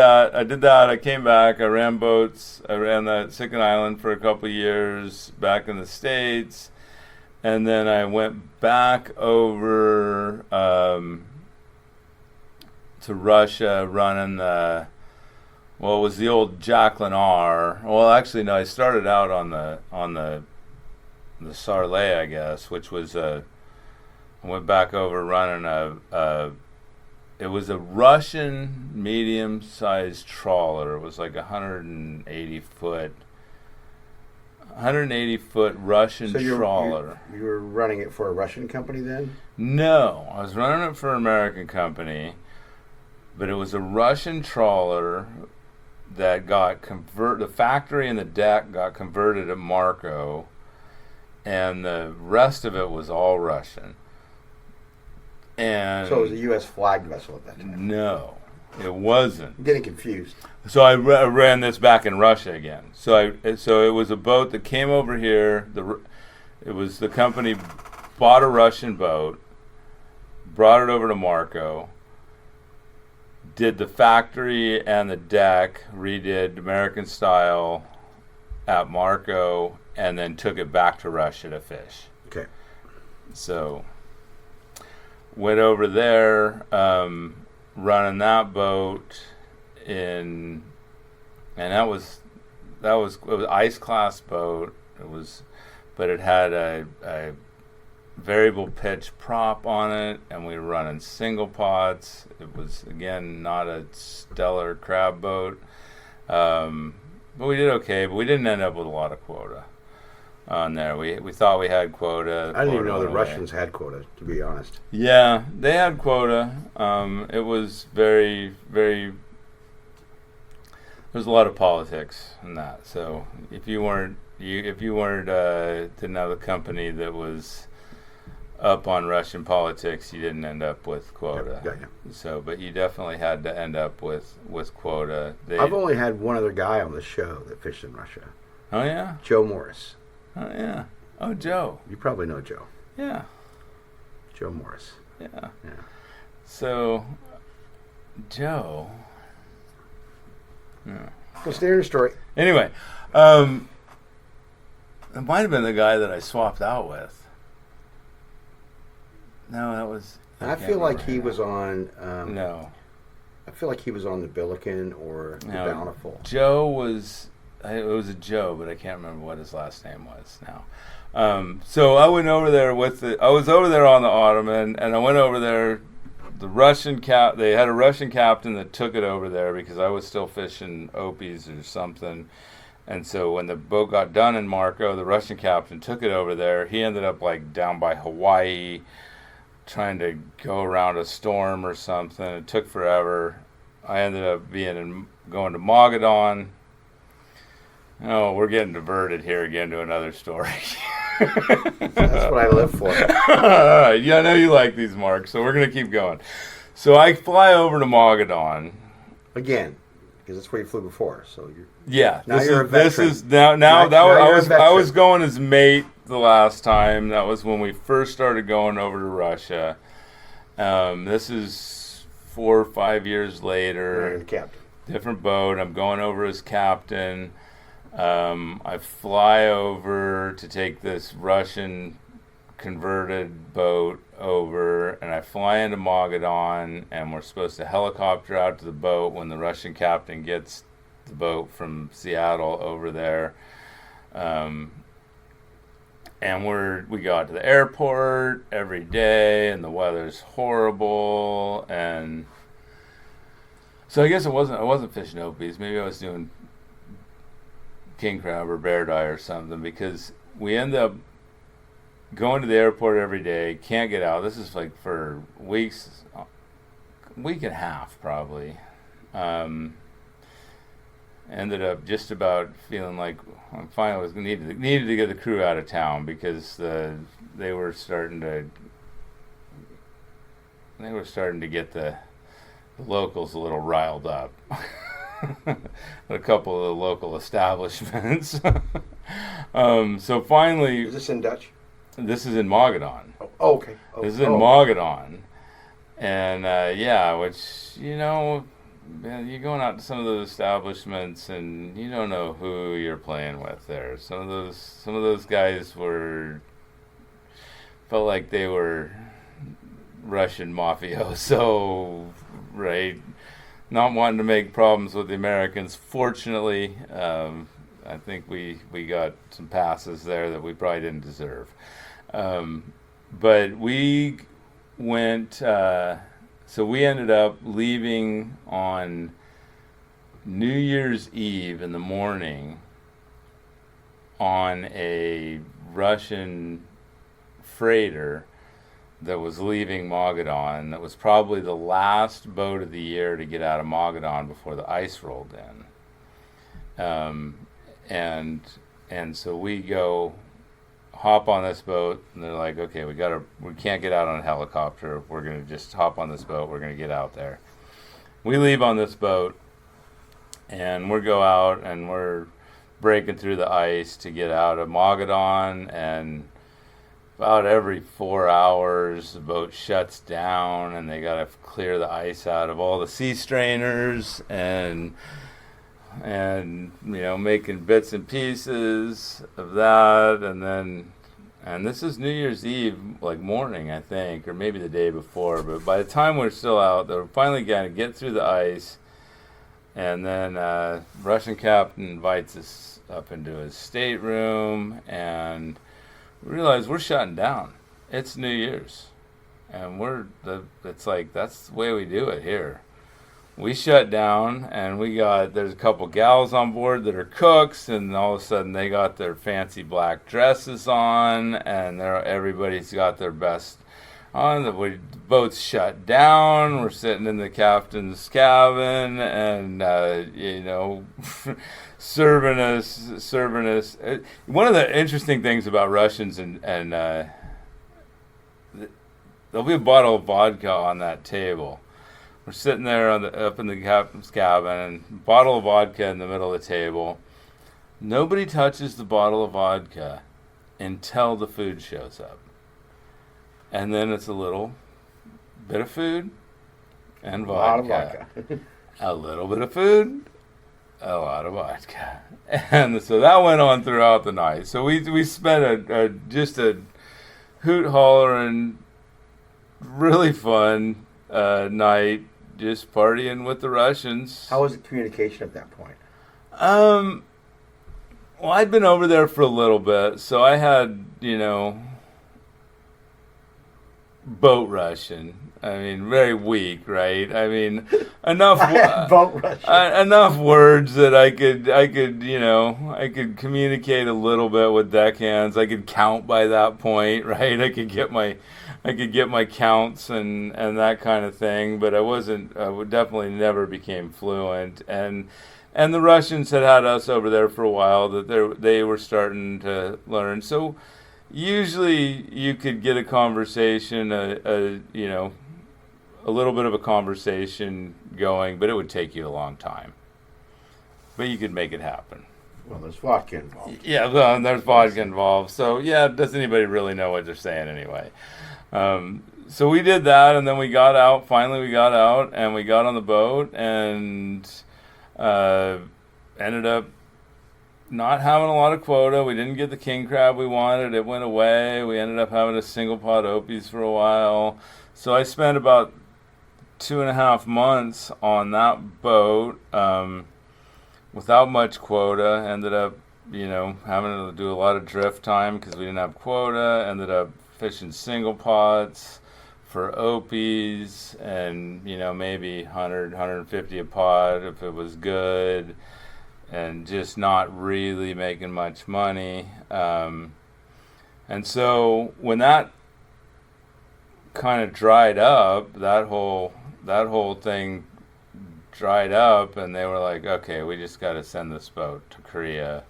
that. I came back. I ran boats. I ran that Sitka Island for a couple of years back in the States. And then I went back over to Russia running it was the old Jacqueline R. Well, actually, no, I started out on the Sarlay, I guess, which was I went back over running it was a Russian medium-sized trawler. It was like 180 foot Russian trawler. You were running it for a Russian company then? No, I was running it for an American company, but it was a Russian trawler that got the factory and the deck got converted at Marco, and the rest of it was all Russian. And so it was a U.S. flagged vessel at that time? No, it wasn't. I'm getting confused. So I ran this back in Russia again. So it was a boat that came over here. The company bought a Russian boat, brought it over to Marco, did the factory and the deck, redid American style at Marco, and then took it back to Russia to fish. Okay. So went over there, running that boat and it was ice class boat. But it had a variable pitch prop on it, and we were running single pots. It was again not a stellar crab boat, but we did okay. But we didn't end up with a lot of quota on there. We thought we had quota. I didn't even know the Russians had quota, to be honest. Yeah, they had quota. It was very, very. There's a lot of politics in that. So if you didn't have a company that was up on Russian politics, you didn't end up with quota. Yeah. So, but you definitely had to end up with quota. I've only had one other guy on the show that fished in Russia. Oh yeah, Joe Morris. Oh yeah. Oh Joe. You probably know Joe. Yeah. Joe Morris. Yeah. Yeah. So, Joe. Yeah. Well, stay in your story. Anyway, it might have been the guy that I swapped out with. No, that was. I feel like he was on. No. I feel like he was on the Billiken or the Bountiful. Joe was. It was a Joe, but I can't remember what his last name was now. So I went over there I was over there on the Ottoman, and I went over there. The Russian they had a Russian captain that took it over there because I was still fishing Opies or something. And so when the boat got done in Marco, the Russian captain took it over there. He ended up like down by Hawaii, trying to go around a storm or something. It took forever. I ended up going to Mogadon. Oh, we're getting diverted here again to another story. That's what I live for. All right. Yeah, I know you like these, Mark, so we're going to keep going. So I fly over to Mogadon. Again, Because that's where you flew before. So you're this is now I was going as mate the last time. That was when we first started going over to Russia. This is 4 or 5 years later. You're the captain. Different boat. I'm going over as captain. I fly over to take this Russian converted boat over, and I fly into Mogadon, and we're supposed to helicopter out to the boat when the Russian captain gets the boat from Seattle over there. And we go out to the airport every day, and the weather's horrible, and so I guess I wasn't fishing opies. Maybe I was doing king crab or bear dye or something, because we end up going to the airport every day, can't get out. This is like for weeks, week and a half probably. Ended up just about feeling like I finally was needed to get the crew out of town, because they were starting to get the locals a little riled up. A couple of the local establishments. So finally, is this in Dutch? This is in Mogadon. Oh, okay. This is in Mogadon. And which, you're going out to some of those establishments and you don't know who you're playing with there. Some of those guys felt like they were Russian mafioso, right? Not wanting to make problems with the Americans. Fortunately, I think we got some passes there that we probably didn't deserve. But we went, so we ended up leaving on New Year's Eve in the morning on a Russian freighter that was leaving Mogadon. That was probably the last boat of the year to get out of Mogadon before the ice rolled in. And so we hop on this boat, and they're like, okay, we can't get out on a helicopter. We're going to just hop on this boat. We're going to get out there. We leave on this boat, and we go out, and we're breaking through the ice to get out of Mogadon, and about every 4 hours, the boat shuts down, and they got to clear the ice out of all the sea strainers, and making bits and pieces of that, and this is New Year's Eve, like morning, I think, or maybe the day before, but by the time we're still out, they're finally going to get through the ice, and then Russian captain invites us up into his stateroom, and we realize we're shutting down. It's New Year's, and it's like, that's the way we do it here. We shut down, and there's a couple gals on board that are cooks, and all of a sudden they got their fancy black dresses on, and everybody's got their best on. The boat's shut down. We're sitting in the captain's cabin, and serving us. One of the interesting things about Russians, and there'll be a bottle of vodka on that table. We're sitting there up in the captain's cabin, and bottle of vodka in the middle of the table. Nobody touches the bottle of vodka until the food shows up. And then it's a little bit of food and vodka. A lot of vodka. A little bit of food, a lot of vodka. And so that went on throughout the night. So we spent just a hoot-hollering, really fun night, just partying with the Russians. How was the communication at that point? Well, I'd been over there for a little bit, so I had, boat Russian. I mean, very weak, right? I mean, enough boat Russian. Enough words that I could communicate a little bit with deckhands. I could count by that point, right? I could get my counts and that kind of thing, but I would definitely never became fluent. And the Russians had us over there for a while, that they were starting to learn. So usually you could get a conversation, a little bit of a conversation going, but it would take you a long time. but you could make it happen. Well, there's vodka involved. Yeah, well, and there's vodka involved. So, yeah, does anybody really know what they're saying anyway? So we did that, and then we got out. Finally, we got out, and we got on the boat, and ended up not having a lot of quota. We didn't get the king crab we wanted. It went away. We ended up having a single pot opies for a while. So I spent about 2.5 months on that boat without much quota. Ended up, having to do a lot of drift time because we didn't have quota. Ended up fishing single pots for opies and, maybe 100, 150 a pot if it was good, and just not really making much money. And so when that kind of dried up, that whole thing dried up, and they were like, okay, we just got to send this boat to Korea,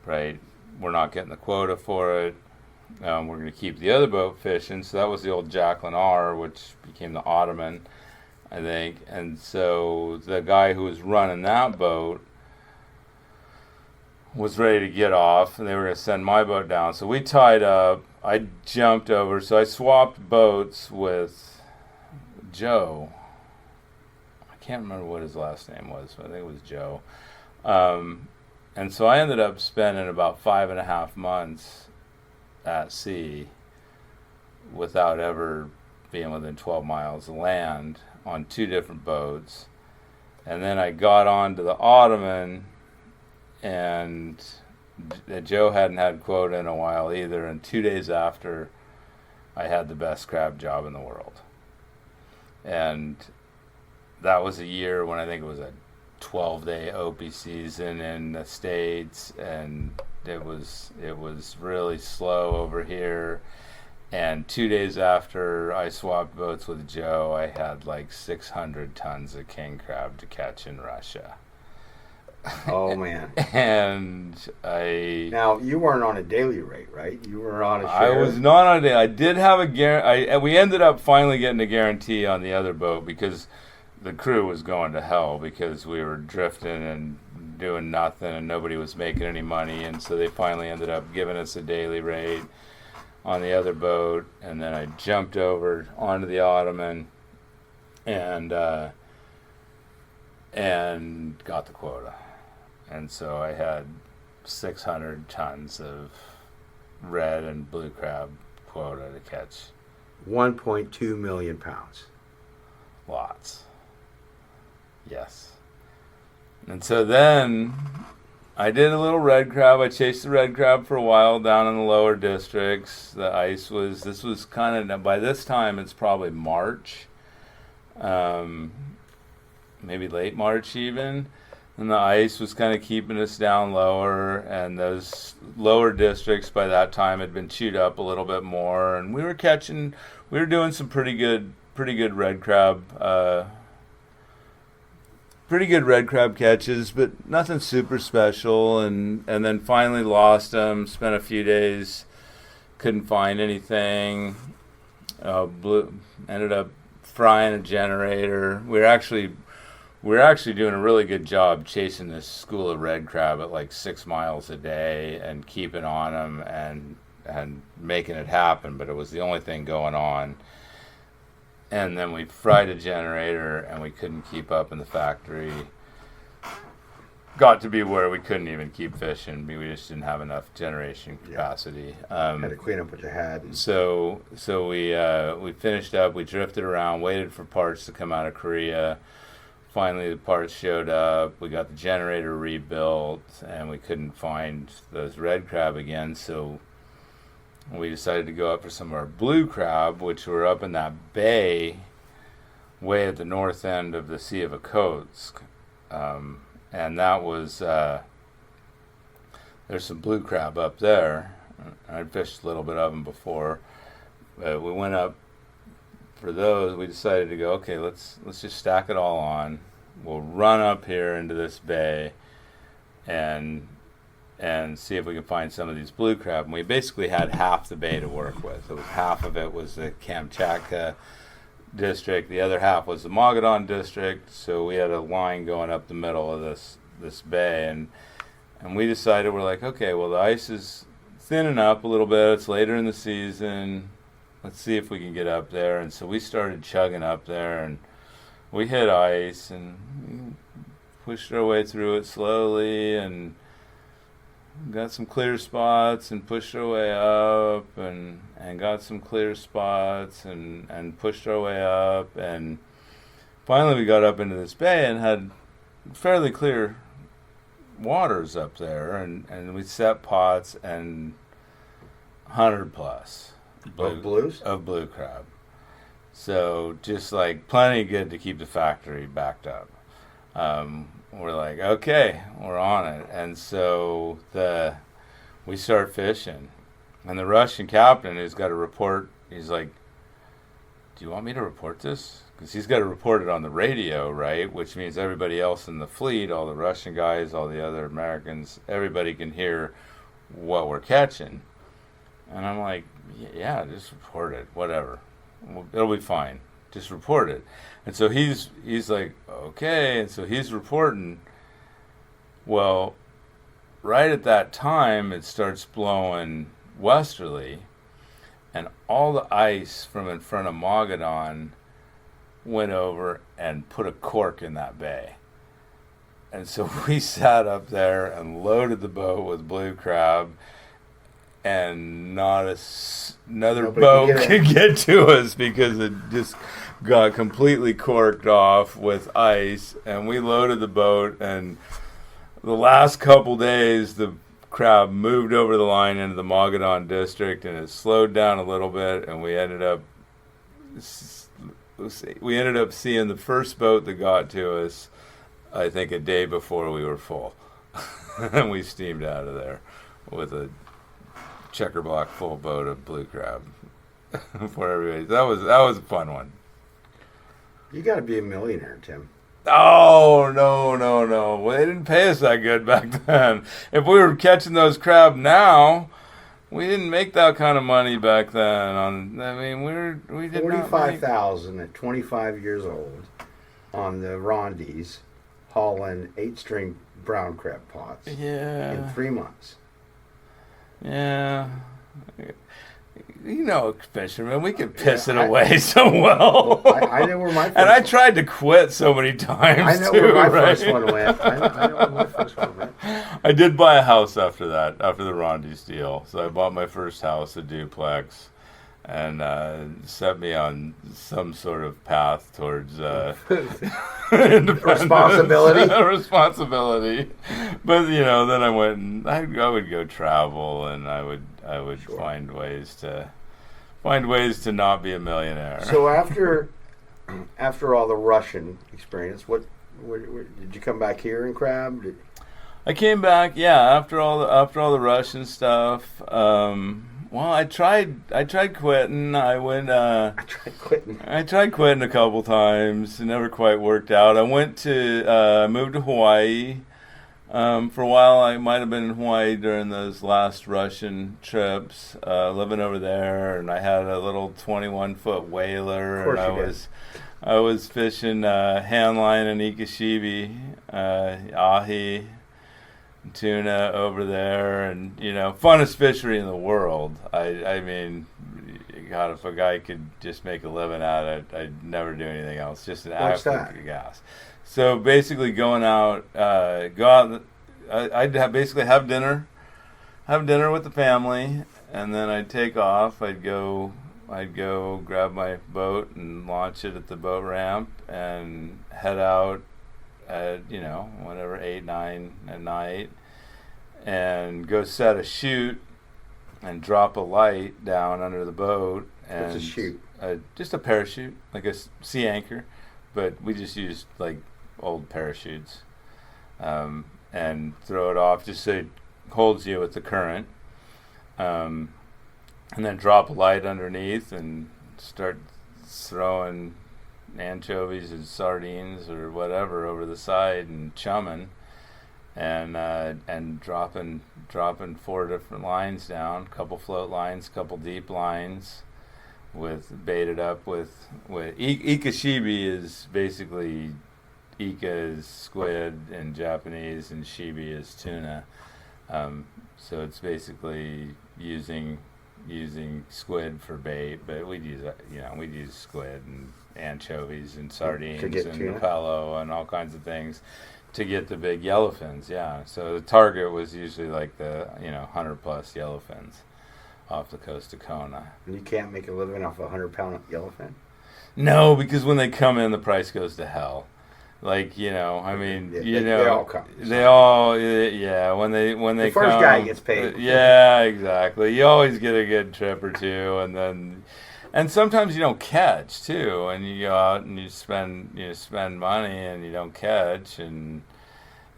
right? We're not getting the quota for it. We're going to keep the other boat fishing. So that was the old Jacqueline R, which became the Ottoman, I think. And so the guy who was running that boat was ready to get off, and they were going to send my boat down. So we tied up. I jumped over. So I swapped boats with Joe. I can't remember what his last name was, but I think it was Joe. And so I ended up spending about 5.5 months at sea without ever being within 12 miles of land on 2 different boats. And then I got onto the Ottoman, and Joe hadn't had quota in a while either, and 2 days after, I had the best crab job in the world. And that was a year when I think it was a 12-day Opie season in the States, and it was really slow over here. And 2 days after I swapped boats with Joe, I had like 600 tons of king crab to catch in Russia. Oh, man. And Now, you weren't on a daily rate, right? You were on a share. I was not on a daily. I did have a guarantee. We ended up finally getting a guarantee on the other boat because the crew was going to hell because we were drifting and doing nothing and nobody was making any money. And so they finally ended up giving us a daily rate on the other boat. And then I jumped over onto the Ottoman and got the quota. And so I had 600 tons of red and blue crab quota to catch. 1.2 million pounds. Lots. Yes. And so then I did a little red crab. I chased the red crab for a while down in the lower districts. The ice was, this was kind of, by this time it's probably March, maybe late March even. And the ice was kind of keeping us down lower, and those lower districts by that time had been chewed up a little bit more, and we were doing some pretty good red crab catches, but nothing super special. And then finally lost them. Spent a few days, couldn't find anything. Ended up frying a generator. We were actually doing a really good job chasing this school of red crab at like 6 miles a day and keeping on them and making it happen. But it was the only thing going on. And then we fried a generator, and we couldn't keep up in the factory. Got to be where we couldn't even keep fishing. We just didn't have enough generation capacity. Had to clean up what you had. So we finished up. We drifted around, waited for parts to come out of Korea. Finally, the parts showed up. We got the generator rebuilt, and we couldn't find those red crab again. So we decided to go up for some of our blue crab, which were up in that bay way at the north end of the Sea of Okhotsk. And that was, there's some blue crab up there. I'd fished a little bit of them before. We went up for those. We decided to go, okay, let's just stack it all on. We'll run up here into this bay and see if we can find some of these blue crab. And we basically had half the bay to work with. So half of it was the Kamchatka district. The other half was the Magadan district. So we had a line going up the middle of this bay, and we decided, we're like, okay, well, the ice is thinning up a little bit. It's later in the season. Let's see if we can get up there. And so we started chugging up there, and we hit ice and pushed our way through it slowly, and got some clear spots and pushed our way up, and got some clear spots and pushed our way up, and finally we got up into this bay and had fairly clear waters up there, and we set pots and 100 plus Of blues? of blue crab. So just like plenty good to keep the factory backed up. We're like, okay, we're on it. And so we start fishing. And the Russian captain who's got to report, he's like, do you want me to report this? Because he's got to report it on the radio, right? Which means everybody else in the fleet, all the Russian guys, all the other Americans, everybody can hear what we're catching. And I'm like, yeah, just report it, whatever. It'll be fine. Just report it. And so he's like, okay. And so he's reporting. Well, right at that time, it starts blowing westerly, and all the ice from in front of Mogadon went over and put a cork in that bay. And so we sat up there and loaded the boat with blue crab, and not another Nobody boat could could get to us because it just got completely corked off with ice. And we loaded the boat, and the last couple days the crab moved over the line into the Mogadon district, and it slowed down a little bit, and we ended up seeing the first boat that got to us, I think, a day before we were full. And we steamed out of there with a checker block full boat of blue crab for everybody. That was a fun one. You got to be a millionaire, Tim. Oh, no. Well, they didn't pay us that good back then. If we were catching those crab now, we didn't make that kind of money back then. We did not make... $45,000 at 25 years old on the Rondies, hauling 8-string brown crab pots in 3 months. Yeah. You know, fisherman, we could piss it away so well. I know where my first and I tried to quit so many times. I know where my first one went. I know where my first one went. I did buy a house after that, after the Rondies deal. So I bought my first house, a duplex, and set me on some sort of path towards responsibility. Responsibility. But then I went and I would go travel, and I would Sure. find ways to not be a millionaire. So after all the Russian experience, what did you come back here in crab? I came back, after all the Russian stuff. Well, I tried quitting. I tried quitting a couple times. It never quite worked out. I moved to Hawaii. For a while, I might have been in Hawaii during those last Russian trips, living over there, and I had a little 21-foot whaler, and I was fishing handline and ikashibi, ahi, tuna over there, and funnest fishery in the world. I mean, God, if a guy could just make a living at it, I'd never do anything else. Just an absolute gas. So basically, go out. I'd have dinner with the family, and then I'd take off. I'd go grab my boat and launch it at the boat ramp and head out at 8, 9 at night, and go set a chute and drop a light down under the boat. And what's a chute? Just a parachute, like a sea anchor, but we just used like old parachutes, and throw it off just so it holds you with the current, and then drop a light underneath and start throwing anchovies and sardines or whatever over the side and chumming, and dropping 4 different lines down, couple float lines, couple deep lines, with baited up with ikashibi is basically Ika is squid in Japanese, and shibi is tuna. So it's basically using squid for bait, but we'd use squid and anchovies and sardines and rapello and all kinds of things to get the big yellowfins. Yeah, so the target was usually like the 100+ yellowfins off the coast of Kona. And you can't make a living off a 100-pound yellowfin? No, because when they come in, the price goes to hell. Like, they all come. They all, yeah. When they the come, first guy gets paid. Yeah, exactly. You always get a good trip or two, and sometimes you don't catch too, and you go out and you spend money and you don't catch, and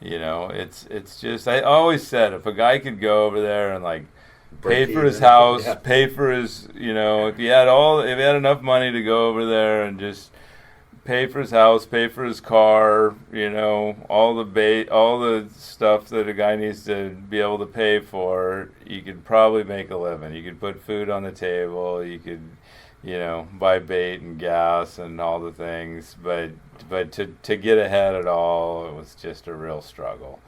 it's just, I always said, if a guy could go over there and like pay for his house, pay for his, if he had enough money to go over there and just pay for his house, pay for his car, all the bait, all the stuff that a guy needs to be able to pay for, you could probably make a living. You could put food on the table, you could, buy bait and gas and all the things, but to get ahead at all, it was just a real struggle.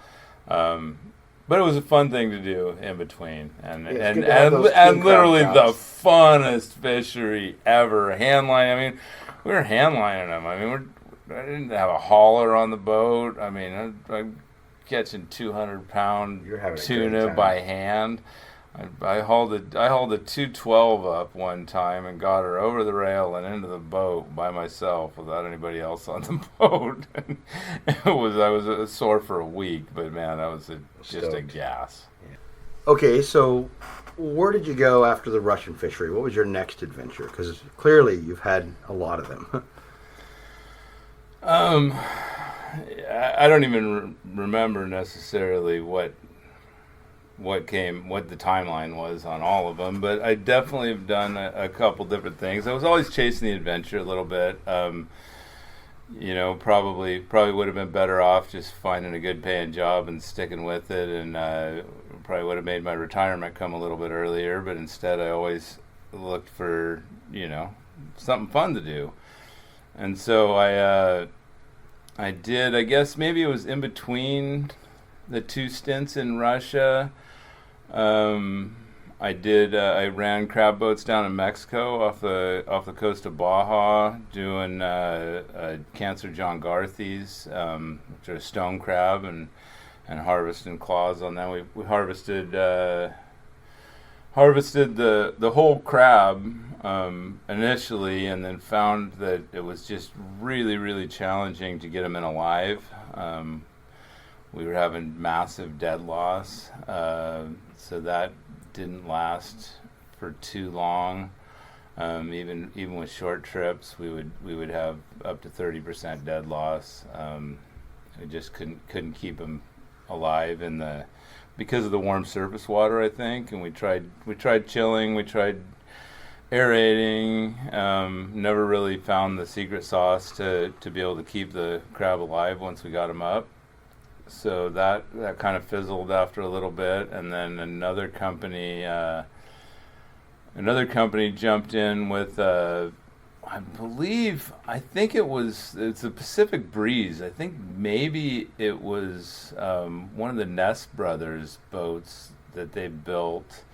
But it was a fun thing to do in between, and literally the funnest fishery ever. Handline, I mean, we were handlining them. I mean, I didn't have a hauler on the boat. I mean, I'm catching 200-pound tuna by hand. I hauled a 212 up one time and got her over the rail and into the boat by myself without anybody else on the boat. I was sore for a week, but man, that was just a gas. Yeah. Okay, so where did you go after the Russian fishery? What was your next adventure? Because clearly you've had a lot of them. I don't even remember necessarily what the timeline was on all of them, but I definitely have done a couple different things. I was always chasing the adventure a little bit. Probably would have been better off just finding a good paying job and sticking with it, and probably would have made my retirement come a little bit earlier, but instead I always looked for, something fun to do. And so I did, I guess maybe it was in between the two stints in Russia. I ran crab boats down in Mexico off the coast of Baja, doing Cancer John Garthy's, which are stone crab, and harvesting claws on them. We harvested the whole crab initially, and then found that it was just really, really challenging to get them in alive. We were having massive dead loss, so that didn't last for too long. Even with short trips, we would have up to 30% dead loss. We just couldn't keep them alive because of the warm surface water, I think. And we tried chilling, we tried aerating. Never really found the secret sauce to be able to keep the crab alive once we got them up. So that kind of fizzled after a little bit, and then another company jumped in with I think it's a Pacific Breeze. I think maybe it was one of the Ness brothers boats that they built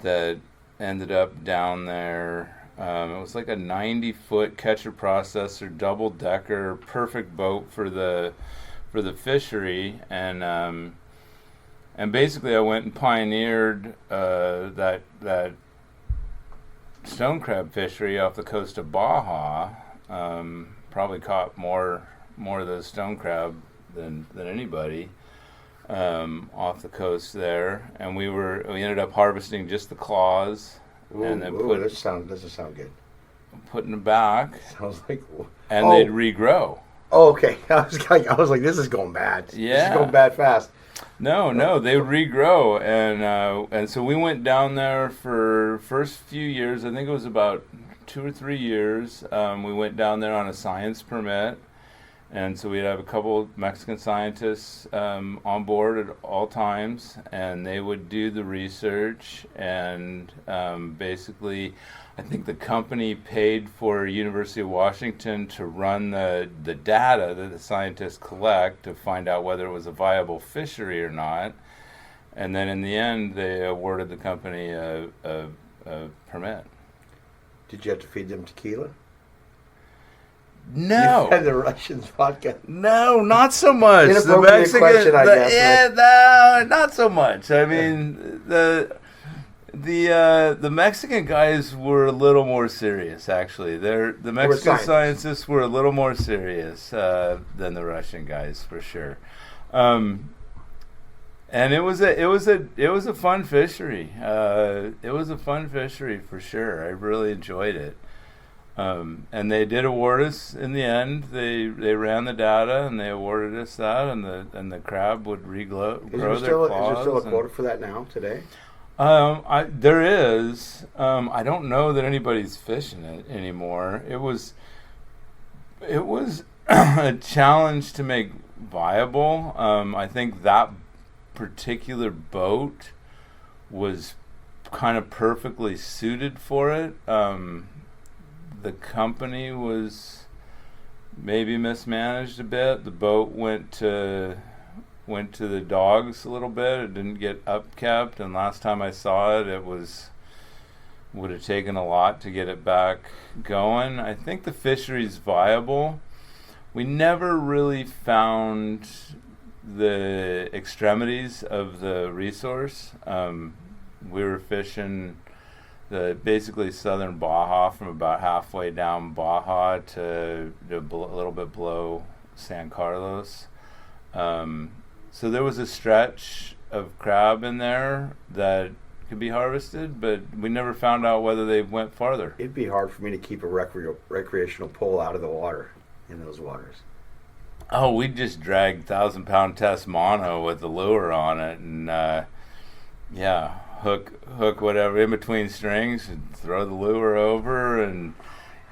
that ended up down there. It was like a 90-foot catcher processor, double decker, perfect boat for the fishery, and basically I went and pioneered that stone crab fishery off the coast of Baja. Probably caught more of those stone crab than anybody off the coast there, and we ended up harvesting just the claws. And then doesn't sound good. Putting them back. Sounds like, and they'd regrow. Oh, okay. I was like, this is going bad. Yeah. This is going bad fast. No, they regrow, and so we went down there for first few years. I think it was about 2 or 3 years. We went down there on a science permit, And so we'd have a couple Mexican scientists on board at all times, and they would do the research. And basically, I think the company paid for University of Washington to run the data that the scientists collect to find out whether it was a viable fishery or not. And then in the end, they awarded the company a permit. Did you have to feed them tequila? No. You had the Russians vodka. No, not so much. Inappropriate question, I guess. No, not so much. I mean, the Mexican guys were a little more serious. Actually, the Mexican scientists were a little more serious than the Russian guys, for sure. And it was a fun fishery. It was a fun fishery for sure. I really enjoyed it. And they did award us in the end. They ran the data and they awarded us that, and the crab would regrow their claws. Is there still a quota for that now today? There is. I don't know that anybody's fishing it anymore. It was a challenge to make viable. I think that particular boat was kind of perfectly suited for it. The company was maybe mismanaged a bit. The boat went to the dogs a little bit. It didn't get upkept, and last time I saw it, would have taken a lot to get it back going. I think the fishery's viable. We never really found the extremities of the resource. We were fishing basically southern Baja from about halfway down Baja to a little bit below San Carlos. So there was a stretch of crab in there that could be harvested, but we never found out whether they went farther. It'd be hard for me to keep a recreational pole out of the water in those waters. Oh, we just dragged 1,000-pound test mono with the lure on it, and hook whatever in between strings and throw the lure over, and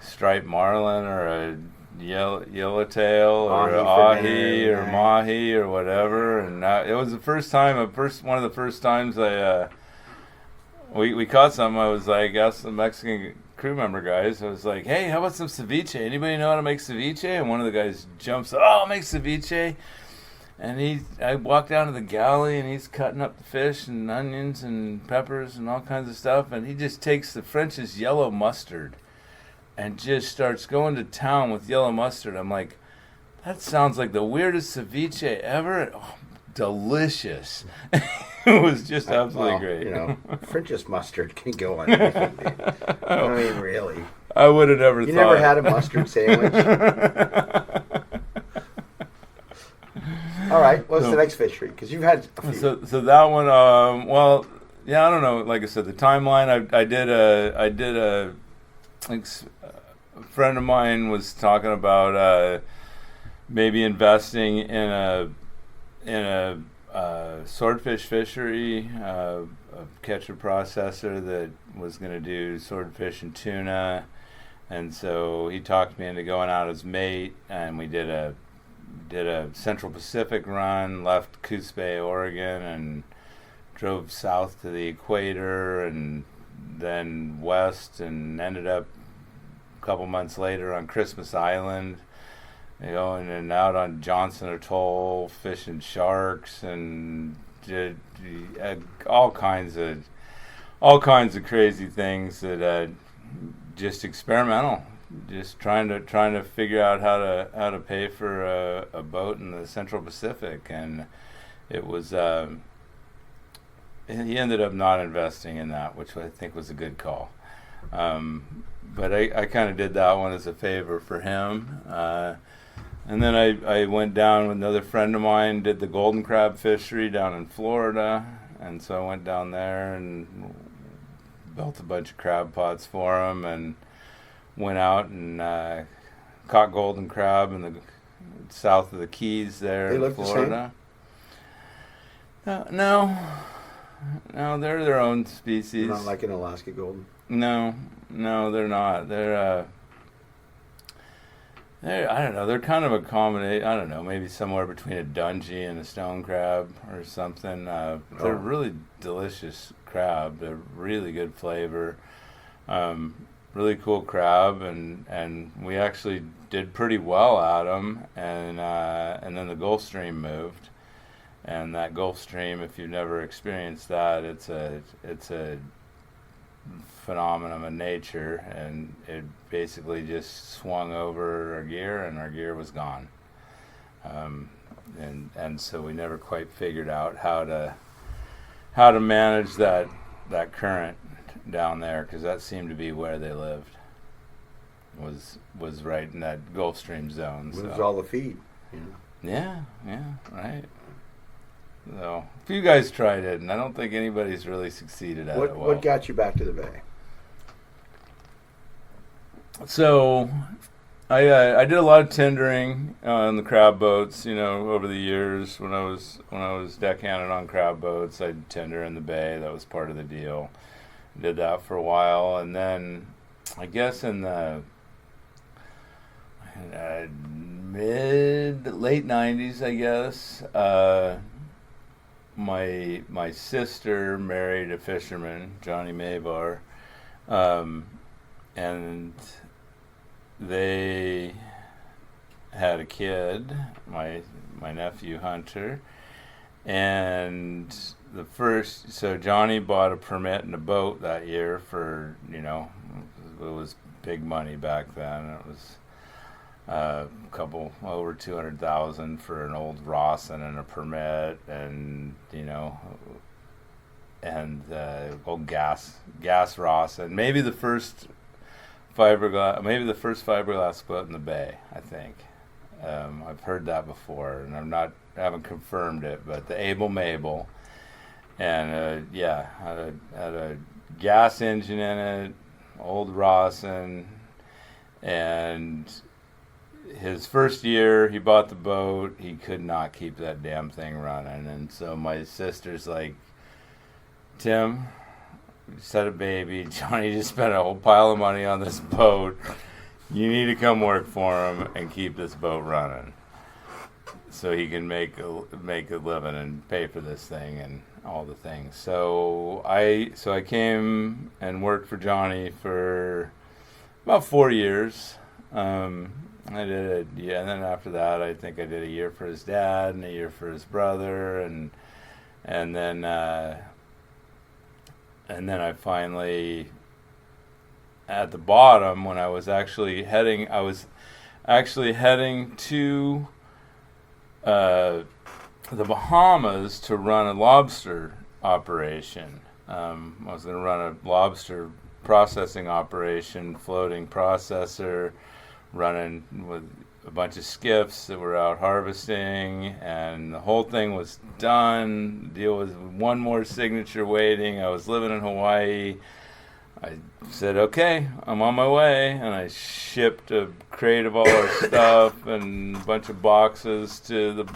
striped marlin or a yellowtail or ahi or mahi or whatever. And it was the first time, one of the first times we caught something. I was like, asked the Mexican crew member guys, I was like, hey, how about some ceviche? Anybody know how to make ceviche? And one of the guys jumps, oh, I'll make ceviche. And I walk down to the galley, and he's cutting up the fish and onions and peppers and all kinds of stuff. And he just takes the French's yellow mustard and just starts going to town with yellow mustard. I'm like, that sounds like the weirdest ceviche ever. Oh, delicious. It was just absolutely great. You know, French's mustard can go on anything. I mean, really. I would have never thought. You never had a mustard sandwich? All right, what's the next fishery? Because you've had a few. So that one, I don't know. Like I said, the timeline. A friend of mine was talking about maybe investing in a swordfish fishery, a catcher processor that was going to do swordfish and tuna, and so he talked me into going out as mate, and we did a Central Pacific run, left Coos Bay, Oregon, and drove south to the equator, and then west, and ended up a couple months later on Christmas Island, going and out on Johnson Atoll, fishing sharks, and did all kinds of crazy things that just experimental. Just trying to figure out how to pay for a boat in the Central Pacific, and it was he ended up not investing in that, which I think was a good call. But I kind of did that one as a favor for him, and then I went down with another friend of mine, did the golden crab fishery down in Florida, and so I went down there and built a bunch of crab pots for him, and went out and caught golden crab in the south of the Keys there in Florida. No, they're their own species. Not like an Alaska golden? No, they're not. I don't know. They're kind of a combination. I don't know, maybe somewhere between a dungy and a stone crab or something. They're really delicious crab. They're really good flavor. Really cool crab, and we actually did pretty well at them. And then the Gulf Stream moved, and that Gulf Stream, if you've never experienced that, it's a phenomenon of nature, and it basically just swung over our gear, and our gear was gone. And so we never quite figured out how to manage that current down there, because that seemed to be where they lived. Was right in that Gulf Stream zone. Moves all the feed. Yeah, right. So, a few guys tried it, and I don't think anybody's really succeeded at it well. What got you back to the bay? So, I did a lot of tendering on the crab boats. Over the years, when I was deckhanded on crab boats, I'd tender in the bay. That was part of the deal. Did that for a while, and then I guess in the late '90s, I guess. My sister married a fisherman, Johnny Maybar, and they had a kid, my nephew Hunter, and so Johnny bought a permit and a boat that year for, it was big money back then. It was over $200,000 for an old Rawson and a permit, and old gas Rawson. Maybe the first fiberglass boat in the bay, I think. I've heard that before, and I haven't confirmed it, but the Able Mabel, and had a gas engine in it, old Rawson, and his first year he bought the boat, he could not keep that damn thing running, and so my sister's like, Tim, we just had a baby, Johnny just spent a whole pile of money on this boat, you need to come work for him and keep this boat running so he can make a living and pay for this thing and all the things. So I came and worked for Johnny for about 4 years. I did and then after that, I think I did a year for his dad and a year for his brother, and then I finally, at the bottom, when I was actually heading to the Bahamas to run a lobster operation. I was going to run a lobster processing operation, floating processor, running with a bunch of skiffs that were out harvesting, and the whole thing was done. The deal was one more signature waiting. I was living in Hawaii. I said, okay, I'm on my way, and I shipped a crate of all our stuff and a bunch of boxes to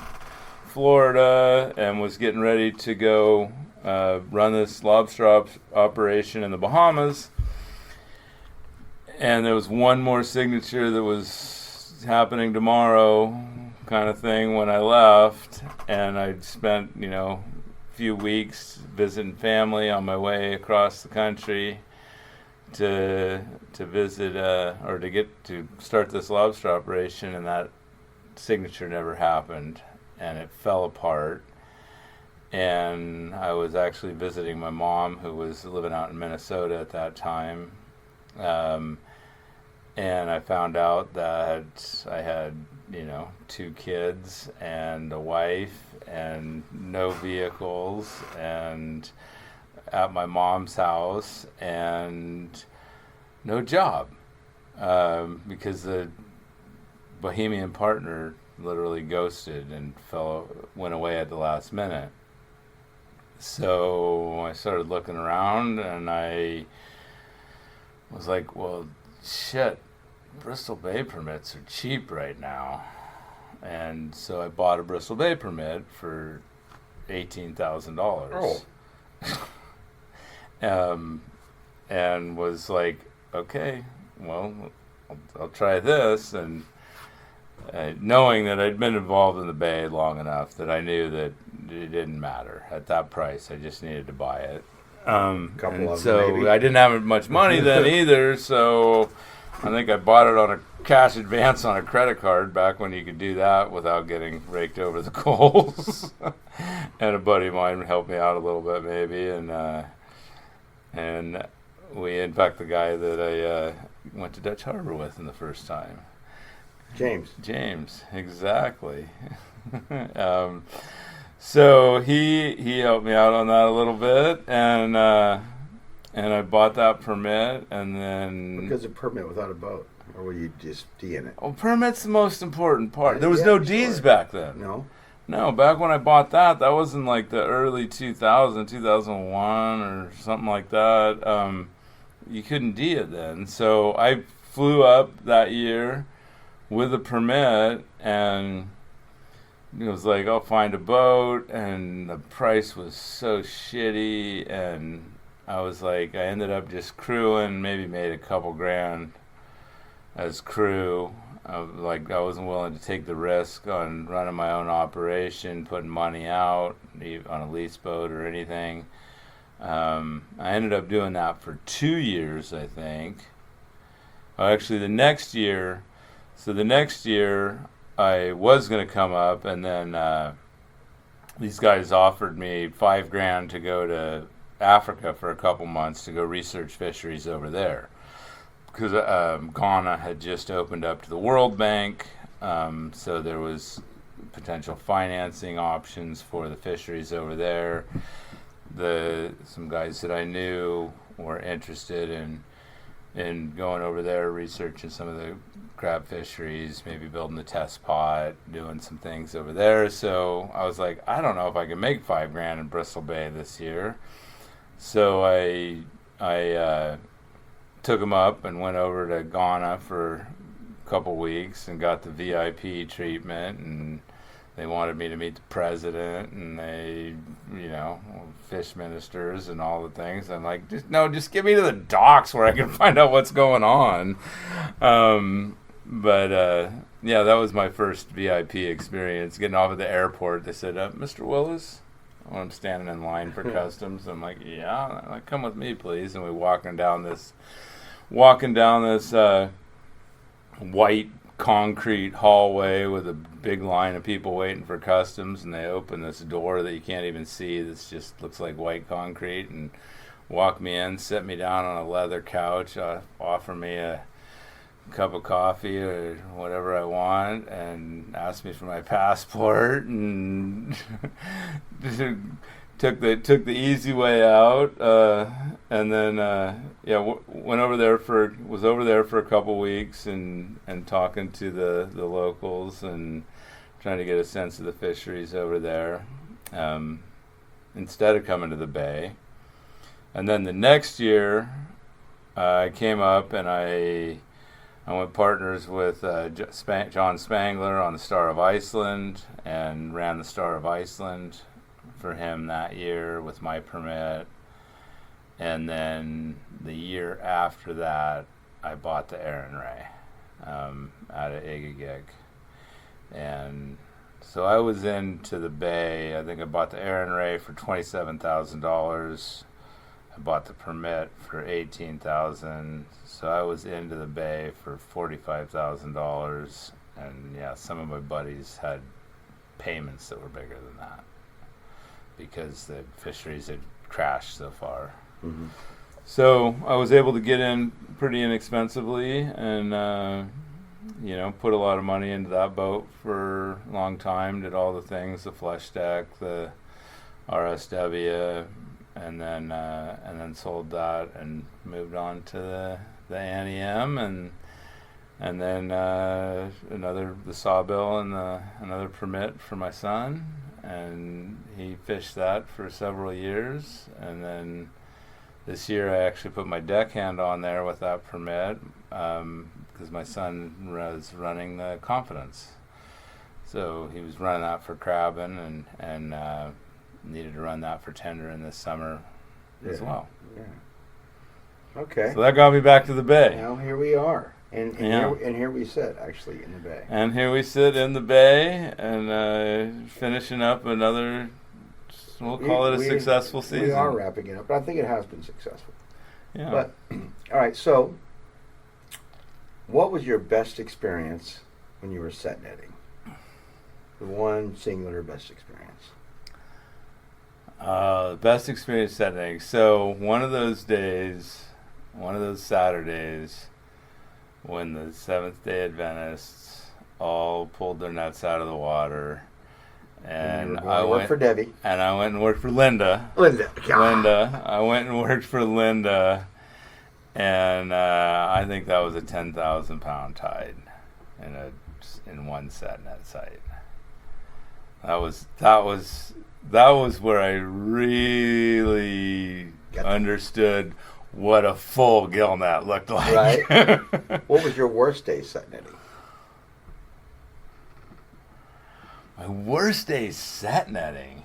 Florida, and was getting ready to go run this lobster operation in the Bahamas. And there was one more signature that was happening tomorrow, kind of thing, when I left. And I'd spent, a few weeks visiting family on my way across the country to visit or to get to start this lobster operation, and that signature never happened, and it fell apart. And I was actually visiting my mom, who was living out in Minnesota at that time. And I found out that I had, 2 kids and a wife and no vehicles, and at my mom's house, and no job, because the Bohemian partner literally ghosted and went away at the last minute. So I started looking around, and I was like, well, shit, Bristol Bay permits are cheap right now. And so I bought a Bristol Bay permit for $18,000. Oh. And was like, okay, well, I'll try this. And knowing that I'd been involved in the Bay long enough that I knew that it didn't matter at that price. I just needed to buy it. So I didn't have much money then either, so I think I bought it on a cash advance on a credit card back when you could do that without getting raked over the coals. And a buddy of mine helped me out a little bit maybe, and we, in fact, the guy that I went to Dutch Harbor with in the first time. James, exactly. So he helped me out on that a little bit, and I bought that permit, and then... Because of permit without a boat, or were you just D'ing it? Oh, permit's the most important part. There was no D's back then. No, back when I bought that was in like the early 2001 or something like that. You couldn't D it then. So I flew up that year with a permit, and it was like, I'll find a boat, and the price was so shitty, and I was like, I ended up just crewing, maybe made a couple grand as crew. I wasn't willing to take the risk on running my own operation, putting money out on a lease boat or anything. I ended up doing that for 2 years, I think. Actually, the next year I was going to come up, and then these guys offered me $5,000 to go to Africa for a couple months to go research fisheries over there, because Ghana had just opened up to the World Bank, so there was potential financing options for the fisheries over there. Some guys that I knew were interested in going over there, researching some of the crab fisheries, maybe building a test pot, doing some things over there. So I was like, I don't know if I can make $5,000 in Bristol Bay this year. So I took them up and went over to Ghana for a couple weeks and got the VIP treatment, and they wanted me to meet the president and fish ministers and all the things. I'm like, just get me to the docks where I can find out what's going on. That was my first VIP experience. Getting off at the airport, they said, Mr. Willis, when I'm standing in line for customs, I'm like, yeah, like, come with me, please. And we're walking down this white concrete hallway with a big line of people waiting for customs, and they open this door that you can't even see. This just looks like white concrete, and walk me in, sit me down on a leather couch, offer me a cup of coffee or whatever I want, and ask me for my passport, and took the easy way out, and then was over there for a couple weeks and talking to the locals and trying to get a sense of the fisheries over there, instead of coming to the Bay. And then the next year I came up and I went partners with John Spangler on the Star of Iceland, and ran the Star of Iceland for him that year with my permit. And then the year after that, I bought the Aaron Ray out of Igagig. And so I was into the Bay. I think I bought the Aaron Ray for $27,000. I bought the permit for $18,000. So I was into the Bay for $45,000. And yeah, some of my buddies had payments that were bigger than that, because the fisheries had crashed so far. Mm-hmm. So I was able to get in pretty inexpensively, and put a lot of money into that boat for a long time. Did all the things, the flush deck, the RSW, and then sold that and moved on to the Annie M, and then the sawbill and another permit for my son. And he fished that for several years, and then this year I actually put my deckhand on there with that permit, because my son was running the Confidence, so he was running that for crabbing, and needed to run that for tendering this summer as well. Yeah. Okay. So that got me back to the Bay. Now here we are. And here we sit, actually, in the bay. And here we sit in the bay and finishing up another, we'll call it a successful season. We are wrapping it up, but I think it has been successful. Yeah. But, all right, so what was your best experience when you were set netting? The one singular best experience. Best experience set netting. So one of those days, one of those Saturdays, when the Seventh-day Adventists all pulled their nets out of the water, and I went for Debbie, and I went and worked for Linda. I went and worked for Linda, and I think that was a 10,000-pound tide in one set net site. That was where I really understood what a full gill net looked like. Right. What was your worst day set netting? My worst day set netting?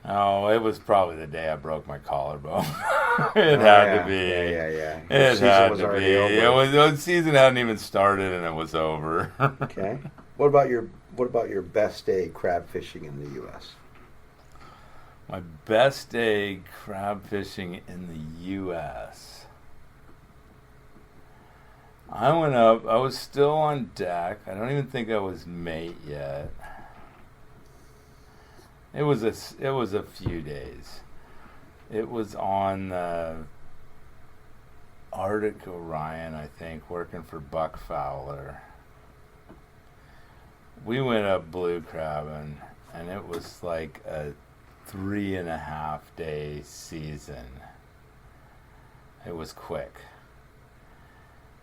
Oh, it was probably the day I broke my collarbone. It had to be. Yeah. It had to be. The season hadn't even started and it was over. Okay. What about your best day crab fishing in the U.S.? My best day crab fishing in the U.S. I went up. I was still on deck. I don't even think I was mate yet. It was a few days. It was on the Arctic Orion, I think, working for Buck Fowler. We went up blue crabbing, and it was like a 3.5 day season. It was quick.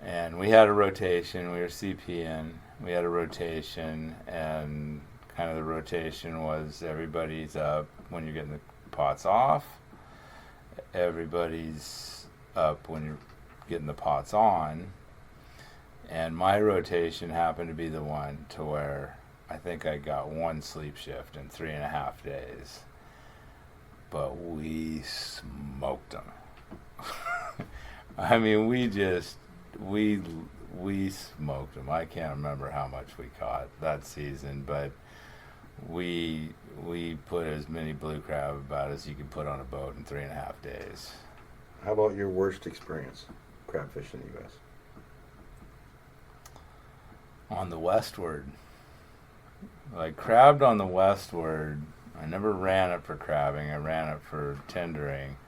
And we had a rotation. We were CPing. We had a rotation, and kind of the rotation was everybody's up when you're getting the pots off. Everybody's up when you're getting the pots on. And my rotation happened to be the one to where I think I got one sleep shift in 3.5 days. But we smoked them. I mean, we smoked them. I can't remember how much we caught that season, but we put as many blue crab about as you could put on a boat in 3.5 days. How about your worst experience crab fishing in the U.S.? On the westward. I crabbed on the westward. I never ran it for crabbing. I ran it for tendering.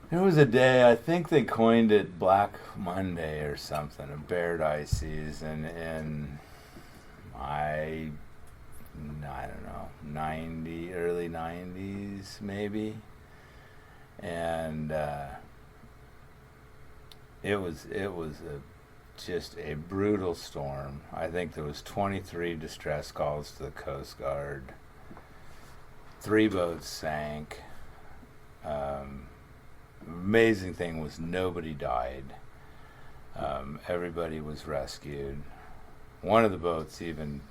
There was a day, I think they coined it Black Monday or something, a bear die season in, I don't know, early 90s maybe. And it was just a brutal storm. I think there was 23 distress calls to the Coast Guard. 3 boats sank. Amazing thing was nobody died. Everybody was rescued. One of the boats even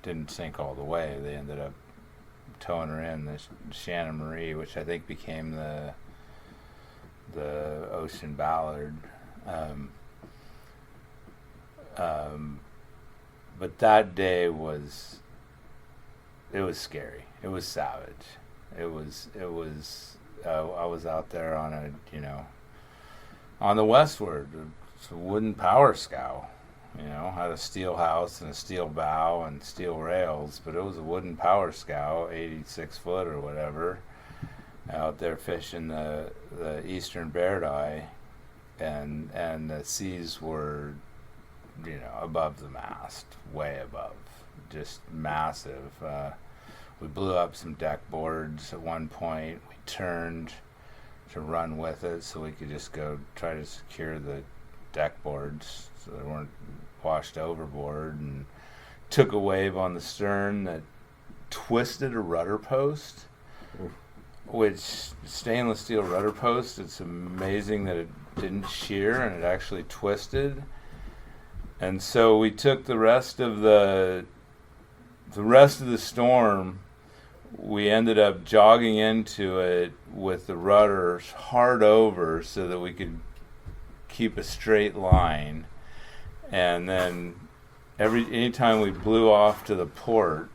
didn't sink all the way. They ended up towing her in, the Shannon Marie, which I think became the Ocean Ballard. But that day was scary. It was savage. It was. I was out there on on the westward. It's a wooden power scow. Had a steel house and a steel bow and steel rails, but it was a wooden power scow, 86 foot or whatever, out there fishing the eastern bear die, and the seas were, above the mast, way above, just massive. We blew up some deck boards at one point. We turned to run with it so we could just go try to secure the deck boards so they weren't washed overboard, and took a wave on the stern that twisted a rudder post. Oof. Which stainless steel rudder post, it's amazing that it didn't shear and it actually twisted. And so we took the rest of the storm, we ended up jogging into it with the rudders hard over so that we could keep a straight line, and then anytime we blew off to the port,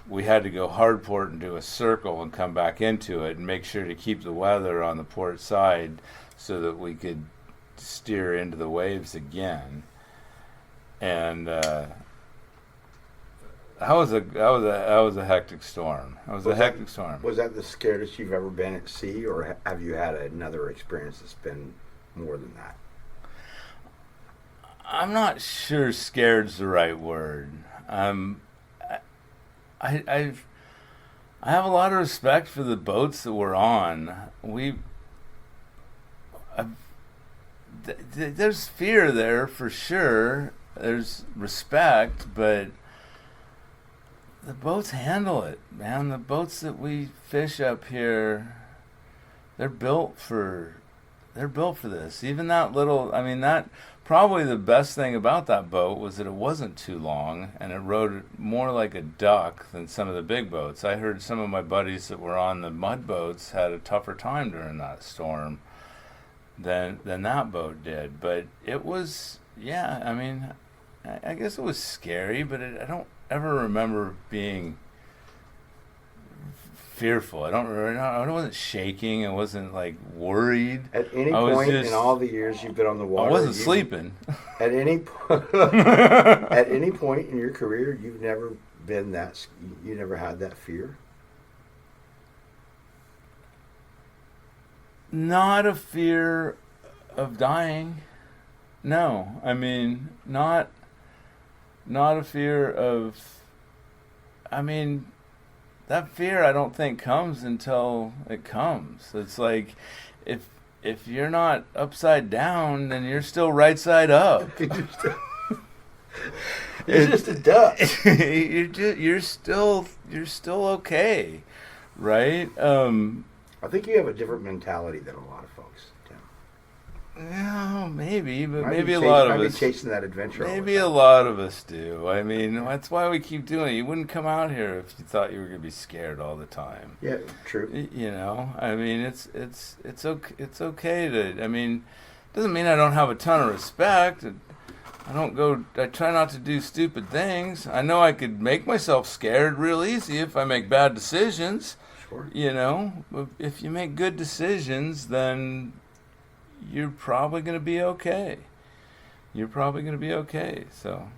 we had to go hard port and do a circle and come back into it and make sure to keep the weather on the port side so that we could steer into the waves again. And that was a hectic storm. Was that the scariest you've ever been at sea, or have you had another experience that's been more than that? I'm not sure scared's the right word. I have a lot of respect for the boats that we're on. There's fear there for sure. There's respect, but the boats handle it, man. The boats that we fish up here, they're built for this. Even that little, that probably the best thing about that boat was that it wasn't too long and it rode more like a duck than some of the big boats. I heard some of my buddies that were on the mud boats had a tougher time during that storm than that boat did. But it was, I guess it was scary, but I don't ever remember being fearful. I wasn't shaking. I wasn't like worried. At any point in all the years you've been on the water, I wasn't sleeping. At any point in your career, you've never been you never had that fear? Not a fear of dying. No, not a fear of. That fear I don't think comes until it comes. It's like if you're not upside down, then you're still right side up. You're just a duck. You're still okay, right? I think you have a different mentality than a lot of folks, Tim. Yeah, maybe, but maybe a lot of us chasing that adventure. Maybe a lot of us do. That's why we keep doing it. You wouldn't come out here if you thought you were going to be scared all the time. Yeah, true. It's okay to. Doesn't mean I don't have a ton of respect. I try not to do stupid things. I know I could make myself scared real easy if I make bad decisions. Sure. But if you make good decisions, then you're probably going to be okay. So,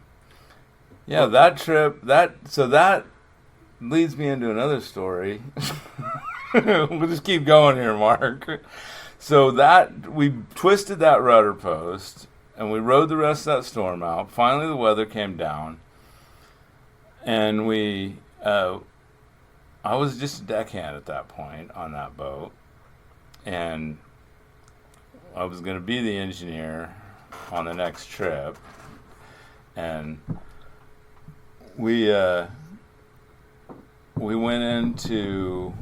yeah, that trip, that leads me into another story. We'll just keep going here, Mark. So we twisted that rudder post, and we rode the rest of that storm out. Finally, the weather came down, and I was just a deckhand at that point on that boat, and I was going to be the engineer on the next trip, and we went into